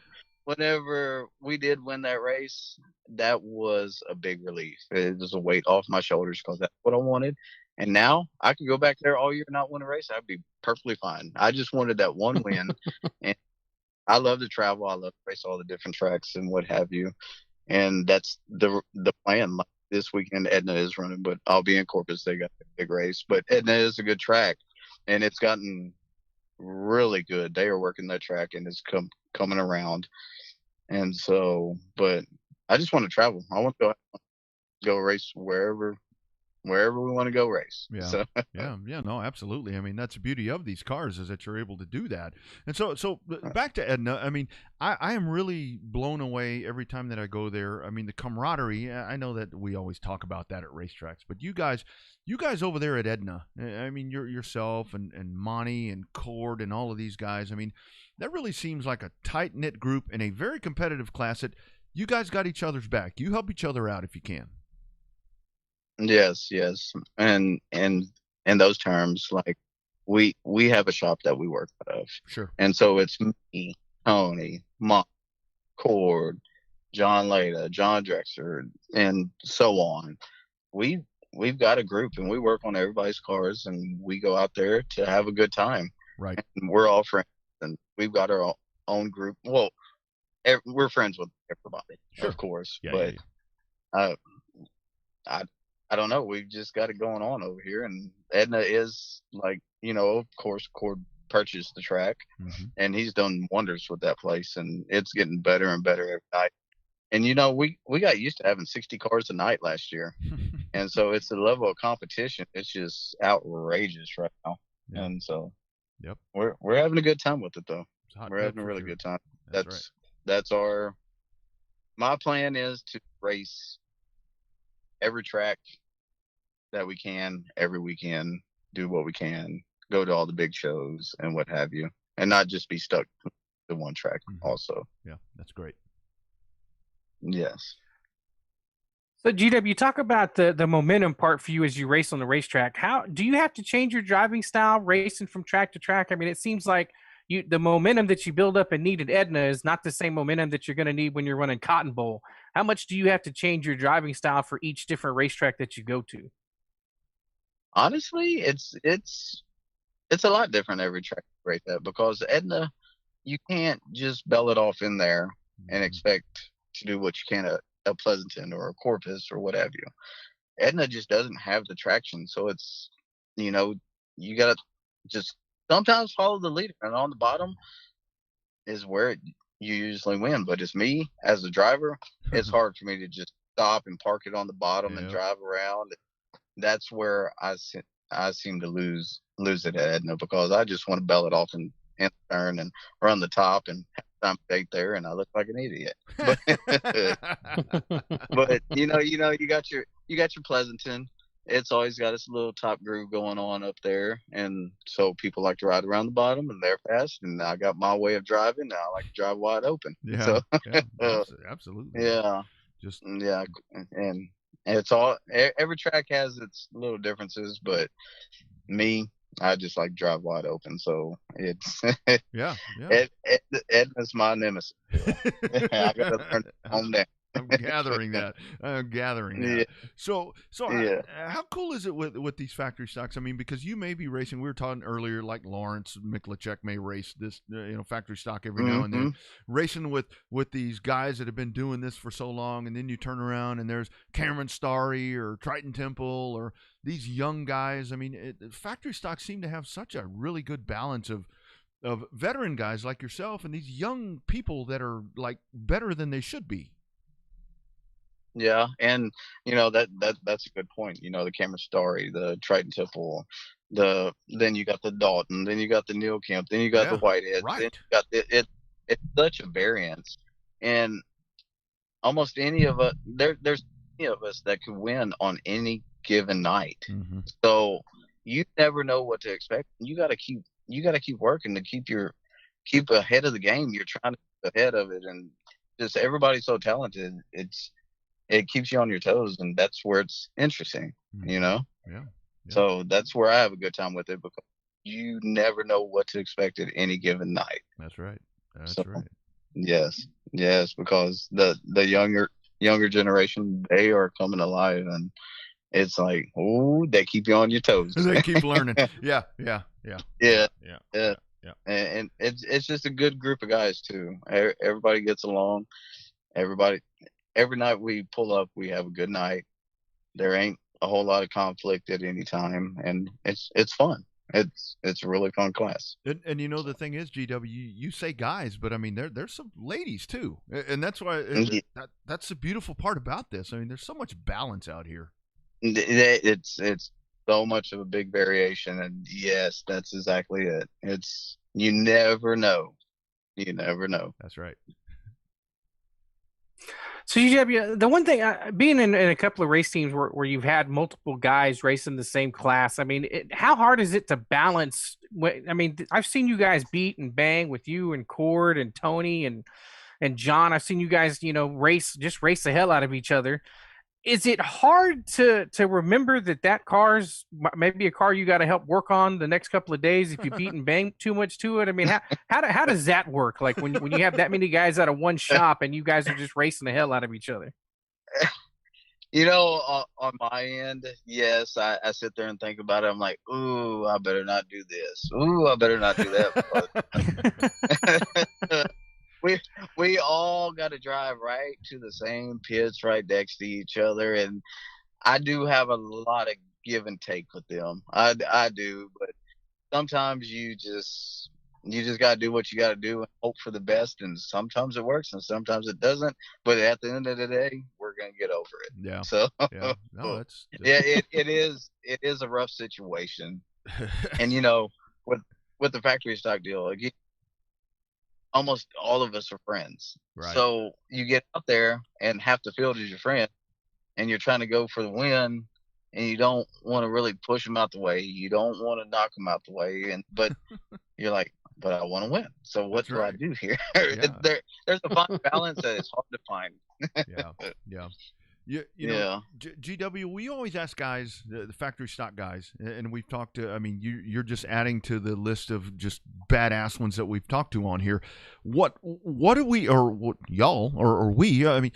whenever we did win that race, that was a big relief. It was a weight off my shoulders because that's what I wanted. And now I could go back there all year and not win a race. I'd be perfectly fine. I just wanted that one win. And I love to travel. I love to race all the different tracks and what have you. And that's the plan. Like this weekend, Edna is running, but I'll be in Corpus. They got a big race. But Edna is a good track, and it's gotten really good. They are working that track, and it's coming around. And so, but I just want to travel. I want to go race wherever we want to go race. Yeah. So. yeah, no, absolutely. I mean, that's the beauty of these cars is that you're able to do that. And so back to Edna. I mean, I am really blown away every time that I go there. I mean, the camaraderie. I know that we always talk about that at racetracks, but you guys over there at Edna. I mean, yourself and Monty and Cord and all of these guys. I mean, that really seems like a tight knit group in a very competitive class. That you guys got each other's back. You help each other out if you can. Yes. And in those terms, like we have a shop that we work out of. Sure. And so it's me, Tony, Mom, Cord, John Leda, John Drexler, and so on. We've got a group and we work on everybody's cars and we go out there to have a good time. Right. And we're all friends and we've got our own group. Well, we're friends with everybody, sure. Of course. Yeah, but I don't know. We've just got it going on over here. And Edna is like, of course, Cord purchased the track and he's done wonders with that place. And it's getting better and better every night. And, we got used to having 60 cars a night last year. And so it's the level of competition. It's just outrageous right now. Yeah. And so we're having a good time with it, though. We're having a really good time. That's my plan is to race every track that we can, every weekend, do what we can, go to all the big shows and what have you, and not just be stuck to one track also. Yeah, that's great. Yes. So GW, talk about the momentum part for you as you race on the racetrack. How do you have to change your driving style racing from track to track? I mean, it seems like the momentum that you build up and need at Edna is not the same momentum that you're going to need when you're running Cotton Bowl. How much do you have to change your driving style for each different racetrack that you go to? Honestly, it's a lot different every track right there, because Edna, you can't just bell it off in there and expect to do what you can at a Pleasanton or a Corpus or what have you. Edna just doesn't have the traction, so it's you got to just sometimes follow the leader, and on the bottom is where you usually win. But it's me as a driver, it's hard for me to just stop and park it on the bottom and drive around. That's where I seem to lose it at Edna, because I just want to bell it off and turn and run the top and have time to take there, and I look like an idiot. But you got your Pleasanton. It's always got its little top groove going on up there, and so people like to ride around the bottom, and they're fast. And I got my way of driving. And I like to drive wide open. Yeah, so, absolutely. Yeah, and it's all every track has its little differences, but me, I just like to drive wide open. So it's Edna's my nemesis. I gotta learn to calm down. I'm gathering that. Yeah. So how cool is it with these factory stocks? I mean, because you may be racing. We were talking earlier, like Lawrence Miklicek may race this, factory stock every now and then, racing with these guys that have been doing this for so long, and then you turn around and there's Cameron Starry or Triton Temple or these young guys. I mean, factory stocks seem to have such a really good balance of veteran guys like yourself and these young people that are like better than they should be. Yeah, and that's a good point. The Cameron Starry, the Triton Temple, then you got the Dalton, then you got the Neil Kemp, then you got the Whitehead, right. Then you got it's such a variance, and almost any of us there's any of us that could win on any given night. So you never know what to expect. You got to keep working to keep ahead of the game. You're trying to keep ahead of it, and just everybody's so talented. It keeps you on your toes, and that's where it's interesting, Yeah. So that's where I have a good time with it, because you never know what to expect at any given night. That's right. Right. Yes, because the younger generation, they are coming alive, and it's like, ooh, they keep you on your toes. They keep learning. Yeah. Yeah. Yeah. And it's just a good group of guys too. Everybody gets along. Every night we pull up, we have a good night. There ain't a whole lot of conflict at any time, and it's fun. It's a really fun class. And you know, the thing is, GW, you say guys, but I mean there's some ladies too, and that's why that's the beautiful part about this. I mean, there's so much balance out here. It's so much of a big variation, and yes, that's exactly it. It's you never know. That's right. So GW, the one thing, being in a couple of race teams where you've had multiple guys racing the same class, I mean, how hard is it to balance? I mean, I've seen you guys beat and bang with you and Cord and Tony and John. I've seen you guys, race the hell out of each other. Is it hard to remember that car's maybe a car you got to help work on the next couple of days if you beat and bang too much to it? I mean, how does that work? Like when you have that many guys out of one shop and you guys are just racing the hell out of each other? On my end, yes, I sit there and think about it. I'm like, ooh, I better not do this. Ooh, I better not do that. We all got to drive right to the same pits right next to each other, and I do have a lot of give and take with them. I do, but sometimes you just got to do what you got to do and hope for the best, and sometimes it works and sometimes it doesn't, but at the end of the day, we're going to get over it. Yeah. So yeah. No, that's yeah, it is a rough situation. And with the factory stock deal, again, almost all of us are friends. Right. So you get out there and half the field is your friend, and you're trying to go for the win, and you don't want to really push them out the way. You don't want to knock them out the way, but you're like, but I want to win. So what do I do here? Yeah. There's a fine balance that is hard to find. Yeah. You know, GW, we always ask guys, the factory stock guys, and we've talked to, I mean, you're just adding to the list of just badass ones that we've talked to on here. What do we, or what y'all, or we, I mean,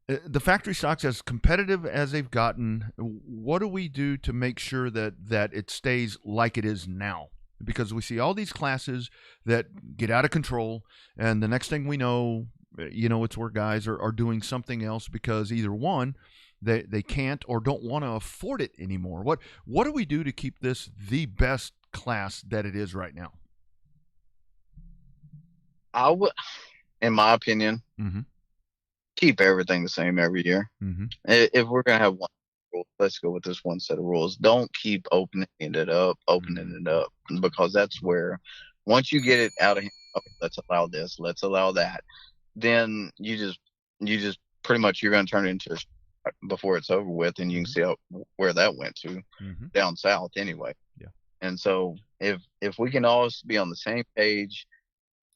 the factory stocks, as competitive as they've gotten, what do we do to make sure that it stays like it is now? Because we see all these classes that get out of control, and the next thing we know, it's where guys are doing something else because either one, they can't or don't want to afford it anymore. What do we do to keep this the best class that it is right now? I would, in my opinion, keep everything the same every year. If we're going to have one rule, let's go with this one set of rules. Don't keep opening it up, because that's where, once you get it out of hand, okay, let's allow this, let's allow that, then you just pretty much, you're going to turn it into before it's over with, and you can see where that went to down south anyway. Yeah. And so if we can all be on the same page,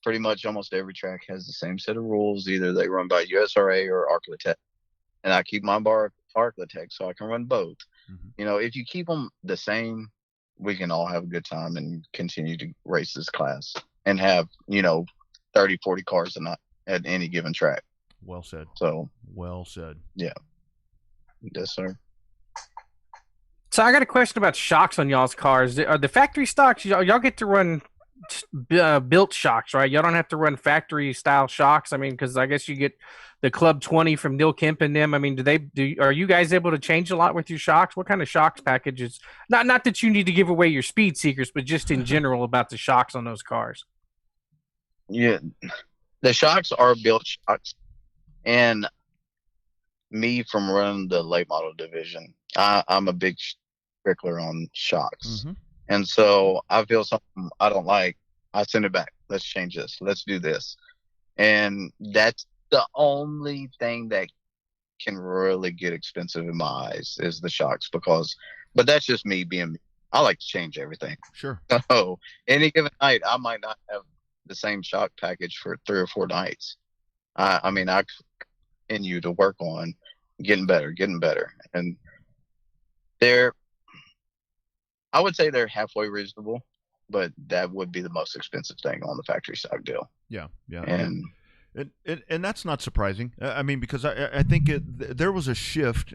pretty much almost every track has the same set of rules. Either they run by USRA or Arclatech, and I keep my bar Arclatech so I can run both. If you keep them the same, we can all have a good time and continue to race this class and have 30, 40 cars a night at any given track. Well said. So well said. Yeah. Yes, sir. So I got a question about shocks on y'all's cars. Are the factory stocks, y'all get to run built shocks, right? Y'all don't have to run factory style shocks. I mean, because I guess you get the Club 20 from Neil Kemp and them. I mean, are you guys able to change a lot with your shocks? What kind of shocks packages? Not that you need to give away your speed secrets, but just in general about the shocks on those cars. Yeah. The shocks are built shocks, and me from running the late model division, I'm a big stickler on shocks. And so I feel something I don't like, I send it back. Let's change this. Let's do this. And that's the only thing that can really get expensive in my eyes is the shocks, but that's just me being me. I like to change everything. Sure. So any given night, I might not have the same shock package for 3 or 4 nights. I mean, I continue to work on getting better. And I would say they're halfway reasonable, but that would be the most expensive thing on the factory stock deal. Yeah. And And that's not surprising. I mean, because I think there was a shift.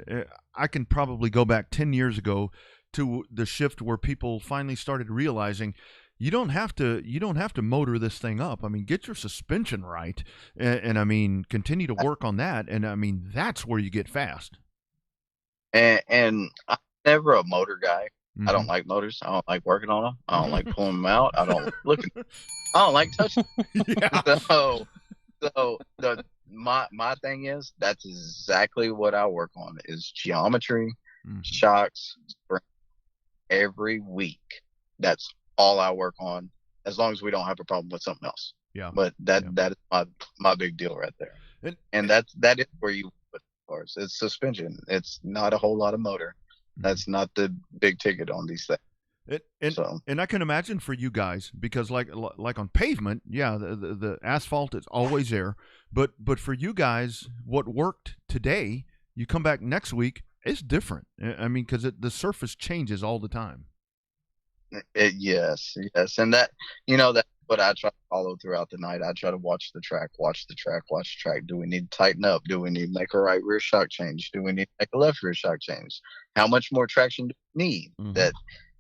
I can probably go back 10 years ago to the shift where people finally started realizing you don't have to motor this thing up. I mean, get your suspension right, and I mean, continue to work on that. And I mean, that's where you get fast. And I'm never a motor guy. I don't like motors. I don't like working on them. I don't like pulling them out. I don't like touching them. Yeah. So my thing is that's exactly what I work on is geometry, shocks, spring, every week. That's all I work on, as long as we don't have a problem with something else. Yeah. But that is my big deal right there. And that is where you put cars. It's suspension. It's not a whole lot of motor. That's not the big ticket on these things. And I can imagine for you guys, because like on pavement, yeah, the asphalt is always there. But for you guys, what worked today, you come back next week, it's different. I mean, because the surface changes all the time. Yes, and that's what I try to follow throughout the night. I try to watch the track. Do we need to tighten up? Do we need to make a right rear shock change? Do we need to make a left rear shock change? How much more traction do we need?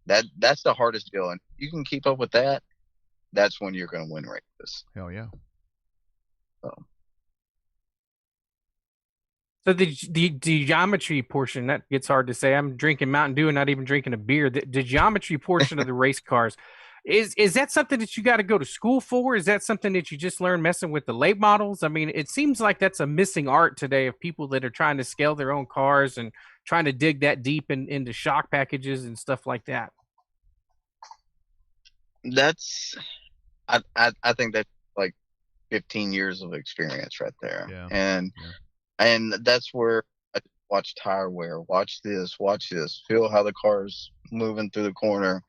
That's the hardest deal, and if you can keep up with that, that's when you're going to win races. Hell yeah. So the geometry portion, that gets hard to say. I'm drinking Mountain Dew and not even drinking a beer. The geometry portion of the race cars, is that something that you got to go to school for? Is that something that you just learn messing with the late models? I mean, it seems like that's a missing art today of people that are trying to scale their own cars and trying to dig that deep into shock packages and stuff like that. I think that's like 15 years of experience right there. Yeah. And that's where I watch tire wear, watch this, feel how the car's moving through the corner.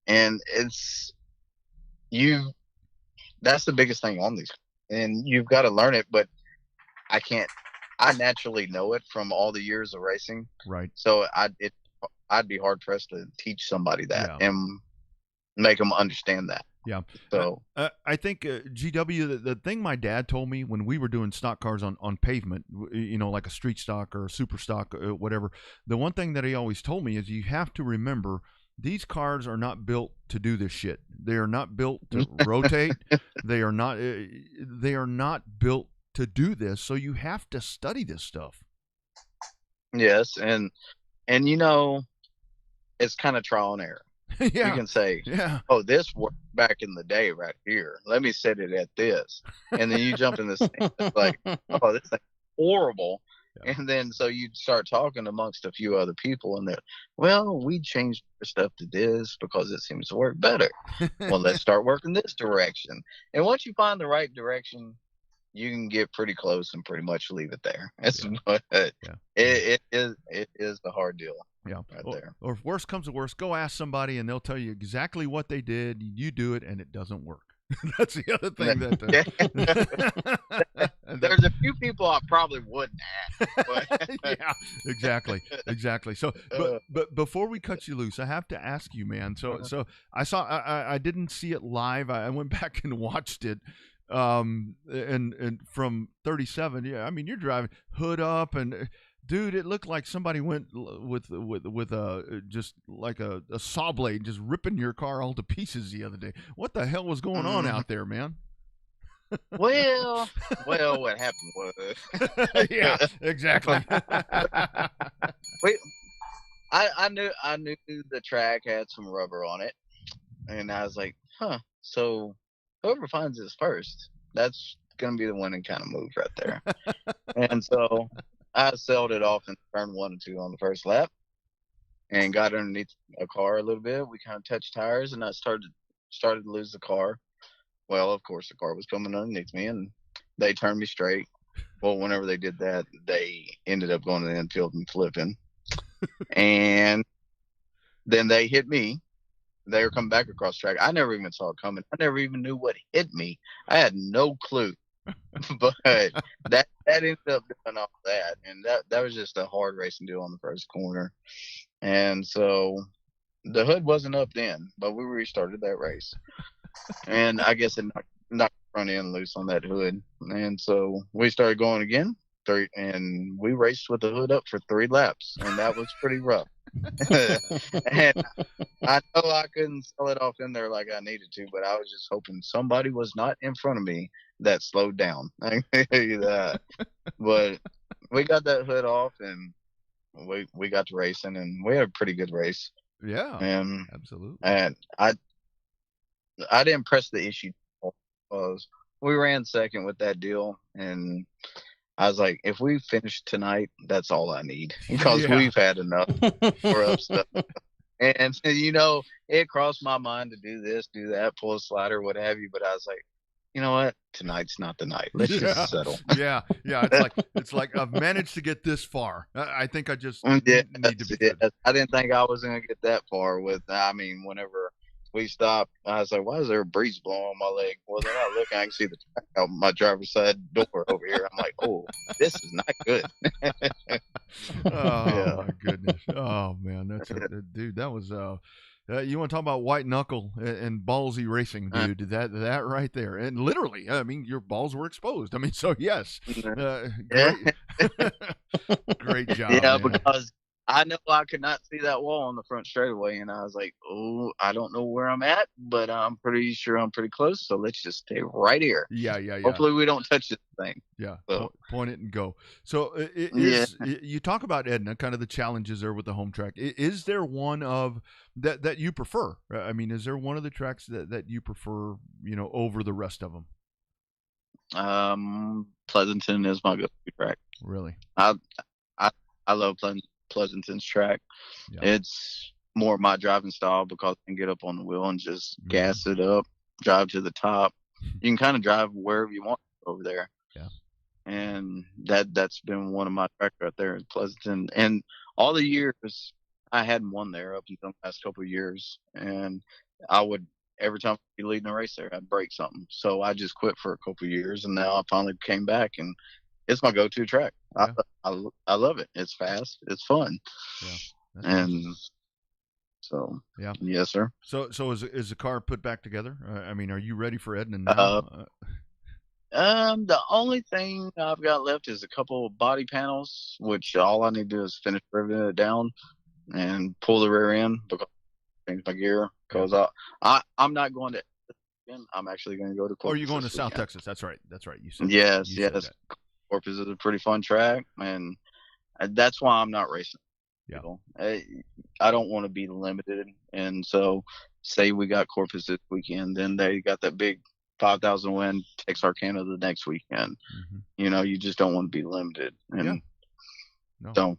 And that's the biggest thing on these. And you've got to learn it, but I naturally know it from all the years of racing. Right. So I'd be hard pressed to teach somebody that and make them understand that. Yeah. So I think GW, the thing my dad told me when we were doing stock cars on pavement, like a street stock or a super stock, whatever, the one thing that he always told me is you have to remember these cars are not built to do this shit. They are not built to rotate. They are not built to do this. So you have to study this stuff. Yes. And it's kind of trial and error. Yeah. You can say, oh, this worked back in the day right here. Let me set it at this. And then you jump in this thing. It's like, oh, this thing's horrible. Yeah. And then so you start talking amongst a few other people and they're, well, we changed our stuff to this because it seems to work better. Well, let's start working this direction. And once you find the right direction, you can get pretty close and pretty much leave it there. It is the hard deal. Yeah. Right there. Or if worst comes to worst, go ask somebody and they'll tell you exactly what they did. You do it and it doesn't work. That's the other thing there's a few people I probably wouldn't ask. But yeah, exactly. So, but before we cut you loose, I have to ask you, man. So I saw, I didn't see it live. I went back and watched it. And from 37, yeah, I mean, you're driving hood up and dude, it looked like somebody went with a just like a saw blade, just ripping your car all to pieces the other day. What the hell was going on out there, man? Well, what happened was, yeah, exactly. I knew the track had some rubber on it, and I was like, so whoever finds this first, that's gonna be the one that kind of moves right there. And so I sailed it off in turn 1 and 2 on the first lap and got underneath a car a little bit. We kind of touched tires and I started to lose the car. Well, of course, the car was coming underneath me and they turned me straight. Well, whenever they did that, they ended up going to the infield and flipping. And then they hit me. They were coming back across the track. I never even saw it coming. I never even knew what hit me. I had no clue. But that ended up doing all that, and that was just a hard racing deal on the first corner. And so the hood wasn't up then, but we restarted that race, and I guess it knocked front end loose on that hood. And so we started going again, and we raced with the hood up for 3 laps, and that was pretty rough. And I know I couldn't sell it off in there like I needed to, but I was just hoping somebody was not in front of me that slowed down. I can tell you that. But we got that hood off, and we got to racing, and we had a pretty good race. Yeah, and absolutely. And I didn't press the issue because we ran second with that deal, and I was like, if we finish tonight, that's all I need, because we've had enough for up stuff. And it crossed my mind to do this, do that, pull a slider, what have you. But I was like, you know what? Tonight's not the night. Let's just settle. Yeah. It's like I've managed to get this far. I think I just need to be good. I didn't think I was going to get that far with. I mean, whenever we stopped, I was like, why is there a breeze blowing on my leg? Well, then I look, I can see the track out my driver's side door over here. I'm like, oh, this is not good. My goodness. Oh man, dude. That was you want to talk about white knuckle and ballsy racing, dude? That right there, and literally, I mean, your balls were exposed. I mean, so yes, great job. Yeah, man. Because I know I could not see that wall on the front straightaway, and I was like, oh, I don't know where I'm at, but I'm pretty sure I'm pretty close, so let's just stay right here. Yeah. Hopefully we don't touch this thing. Yeah, so. Point it and go. So you talk about Edna, kind of the challenges there with the home track. Is there one of that you prefer? I mean, is there one of the tracks that you prefer, over the rest of them? Pleasanton is my go-to track. Really? I love Pleasanton's track. Yeah. It's more my driving style because I can get up on the wheel and just gas it up, drive to the top. You can kind of drive wherever you want over there. Yeah. And that's been one of my tracks right there in Pleasanton. And all the years I hadn't won there up until the last couple of years. And I would, every time I'd be leading a race there, I'd break something. So I just quit for a couple of years, and now I finally came back, and it's my go-to track. Yeah. I love it. It's fast. It's fun. Yeah. And so, yeah. Yes, sir. So is the car put back together? I mean, are you ready for Edna now? The only thing I've got left is a couple of body panels, which all I need to do is finish riveting it down and pull the rear end because I changed my gear. Because I'm not going to. I'm actually going to go to Corpus. Oh, you're going to South Texas? That's right. You said. Yes. Said that. Corpus is a pretty fun track, and that's why I'm not racing. Yeah. I don't want to be limited, and so say we got Corpus this weekend, then they got that big 5,000 win Texarkana the next weekend. Mm-hmm. You just don't want to be limited, and so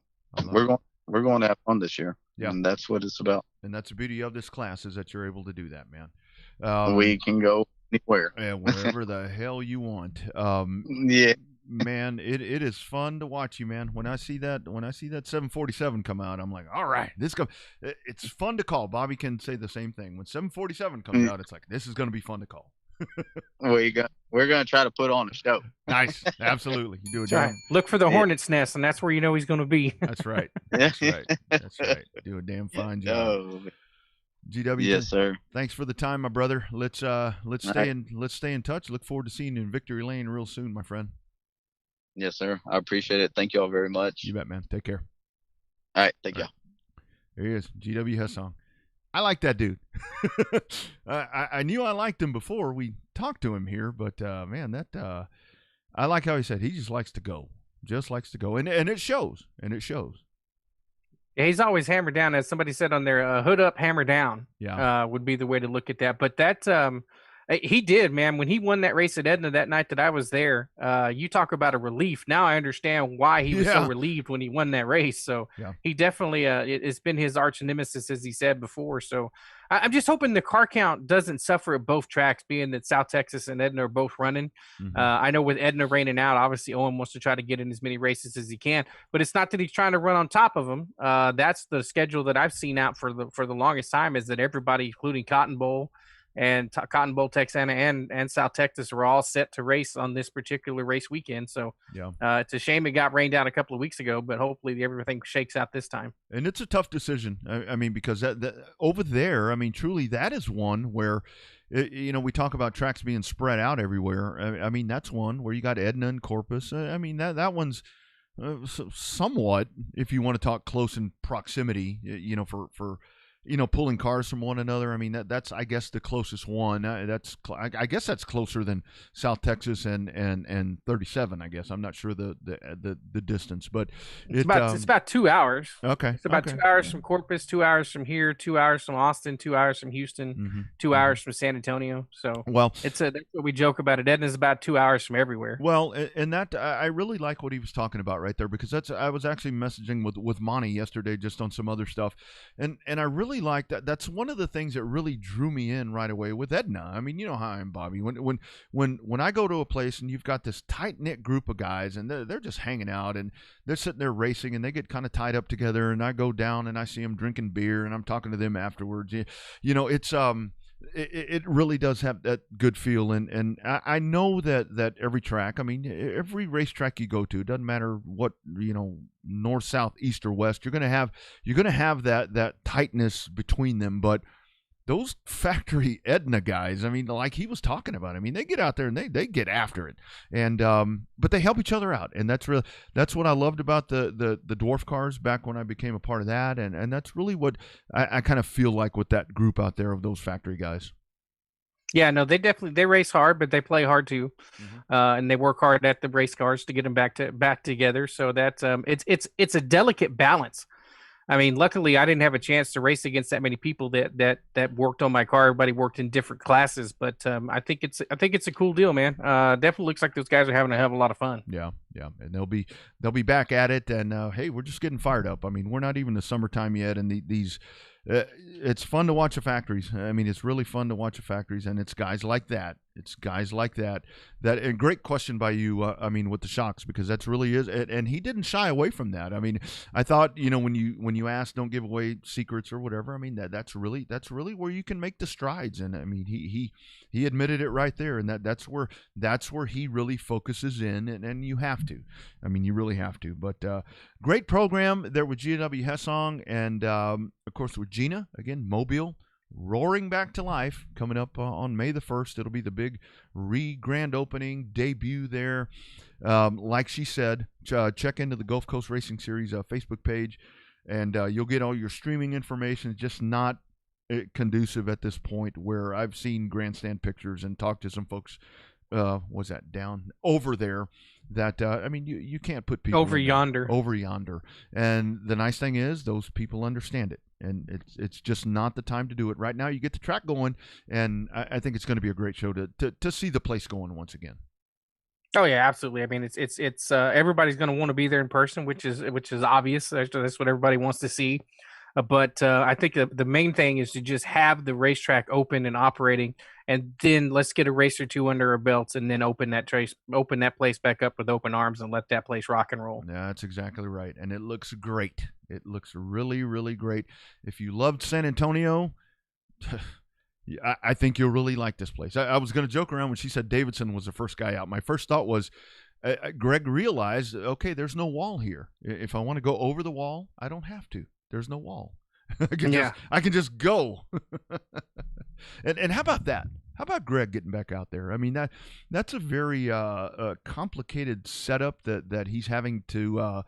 we're going to have fun this year. Yeah, and that's what it's about. And that's the beauty of this class is that you're able to do that, man. We can go anywhere, wherever the hell you want. Yeah. Man, it is fun to watch you, man. When I see that 747 come out, I'm like, all right, it's fun to call. Bobby can say the same thing. When 747 comes out, it's like, this is going to be fun to call. We're going to try to put on a show. Nice. Absolutely. You do it. Right. Look for the hornet's nest, and that's where you know he's going to be. That's right. That's right. Do a damn fine job. GW, yes, sir. Thanks for the time, my brother. Let's stay in touch. Look forward to seeing you in Victory Lane real soon, my friend. Yes, sir. I appreciate it. Thank you all very much. You bet, man. Take care. All right. Thank you. There he is, GW Hessong. I like that dude. I knew I liked him before we talked to him here, but man, I like how he said he just likes to go. And it shows. Yeah, he's always hammered down, as somebody said on there. Hood up, hammer down. Yeah, would be the way to look at that. But that he did, man. When he won that race at Edna that night that I was there, you talk about a relief. Now I understand why he was so relieved when he won that race. So he definitely, it's been his arch nemesis, as he said before. So I'm just hoping the car count doesn't suffer at both tracks, being that South Texas and Edna are both running. Mm-hmm. I know with Edna raining out, obviously Owen wants to try to get in as many races as he can, but it's not that he's trying to run on top of them. That's the schedule that I've seen out for the longest time, is that everybody, including Cotton Bowl and Cotton Bowl, Texana, and South Texas, are all set to race on this particular race weekend. So it's a shame it got rained out a couple of weeks ago, but hopefully everything shakes out this time. And it's a tough decision. I mean, because that over there, I mean, truly, that is one where we talk about tracks being spread out everywhere. I mean, that's one where you got Edna and Corpus. I mean, that one's somewhat, if you want to talk close in proximity, for pulling cars from one another. I mean, that's I guess the closest one. I guess that's closer than South Texas and 37. I guess I'm not sure the distance, but it's about 2 hours. Okay, it's about 2 hours from Corpus, 2 hours from here, 2 hours from Austin, 2 hours from Houston, 2 hours from San Antonio. So that's what we joke about. Edna's about 2 hours from everywhere. Well, and that I really like what he was talking about right there, because I was actually messaging with Monty yesterday just on some other stuff, and I really like that. That's one of the things that really drew me in right away with Edna. I mean, you know how I am, Bobby. When I go to a place and you've got this tight knit group of guys and they're just hanging out and they're sitting there racing and they get kind of tied up together, and I go down and I see them drinking beer and I'm talking to them afterwards. It's it really does have that good feel, and I know that every track, I mean, every racetrack you go to, it doesn't matter what, north, south, east, or west, you're gonna have that tightness between them. But those factory Edna guys, I mean, like he was talking about, I mean, they get out there and they get after it, and but they help each other out, and that's what I loved about the dwarf cars back when I became a part of that, and that's really what I kind of feel like with that group out there of those factory guys. Yeah, no, they race hard, but they play hard too, and they work hard at the race cars to get them back together. So that's it's a delicate balance. I mean, luckily, I didn't have a chance to race against that many people that worked on my car. Everybody worked in different classes, but I think it's a cool deal, man. Definitely looks like those guys are having a hell of a lot of fun. Yeah, and they'll be back at it. And hey, we're just getting fired up. I mean, we're not even the summertime yet, and these. It's fun to watch the factories. I mean, it's really fun to watch the factories, and it's guys like that. And great question by you. I mean, with the shocks, because that's really is, and he didn't shy away from that. I mean, I thought, when you ask, don't give away secrets or whatever. I mean, that's really where you can make the strides. And I mean, he admitted it right there, and that's where he really focuses in, and you have to. I mean, you really have to. But great program there with GW Hessong, and of course with Gina again, Mobile. Roaring back to life coming up on May the 1st. It'll be the big grand opening debut there. Like she said, check into the Gulf Coast Racing Series Facebook page, and you'll get all your streaming information. It's just not conducive at this point, where I've seen grandstand pictures and talked to some folks. Was that down over there? That I mean, you can't put people over yonder. And the nice thing is, those people understand it. And it's just not the time to do it right now. You get the track going, and I think it's going to be a great show to see the place going once again. Oh yeah, absolutely. I mean, it's everybody's going to want to be there in person, which is obvious. That's what everybody wants to see. But I think the main thing is to just have the racetrack open and operating, and then let's get a race or two under our belts, and then open that place back up with open arms and let that place rock and roll. Yeah, that's exactly right, and it looks great. It looks really, really great. If you loved San Antonio, I think you'll really like this place. I was going to joke around when she said Davidson was the first guy out. My first thought was, Greg realized, okay, there's no wall here. If I want to go over the wall, I don't have to. There's no wall. I can just go. And how about that? How about Greg getting back out there? I mean, that's a very complicated setup that he's having to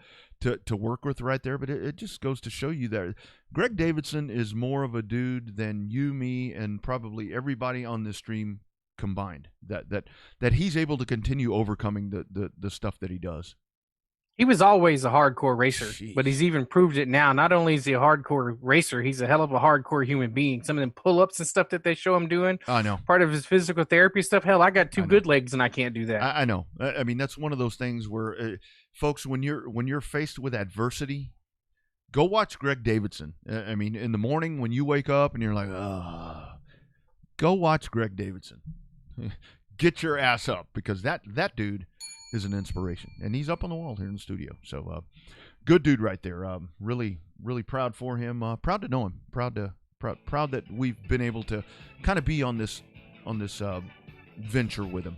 work with right there. But it just goes to show you that Greg Davidson is more of a dude than you, me, and probably everybody on this stream combined. That he's able to continue overcoming the stuff that he does. He was always a hardcore racer, Jeez. But he's even proved it now. Not only is he a hardcore racer, he's a hell of a hardcore human being. Some of them pull-ups and stuff that they show him doing. I know. Part of his physical therapy stuff. Hell, I got two good legs and I can't do that. I know. I mean, that's one of those things where, folks, when you're faced with adversity, go watch Greg Davidson. I mean, in the morning when you wake up and you're like, go watch Greg Davidson. Get your ass up, because that dude is an inspiration, and he's up on the wall here in the studio. So good dude right there. Really, really proud for him. Proud to know him. Proud that we've been able to kind of be on this venture with him.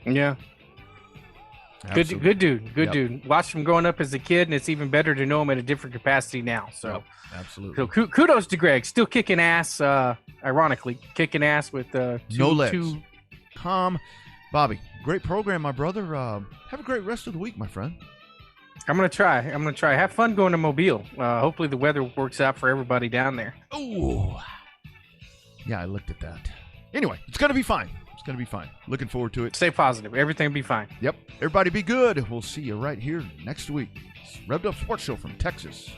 Yeah. Good dude. Watched him growing up as a kid, and it's even better to know him at a different capacity now. So, absolutely. So kudos to Greg. Still kicking ass. Ironically, kicking ass with no legs. Calm, Bobby. Great program, my brother. Have a great rest of the week, my friend. I'm gonna try. Have fun going to Mobile. Hopefully the weather works out for everybody down there. Oh, yeah, I looked at that. Anyway, it's gonna be fine. Looking forward to it. Stay positive. Everything will be fine. Yep. Everybody be good. We'll see you right here next week. It's Revved Up Sports Show from Texas.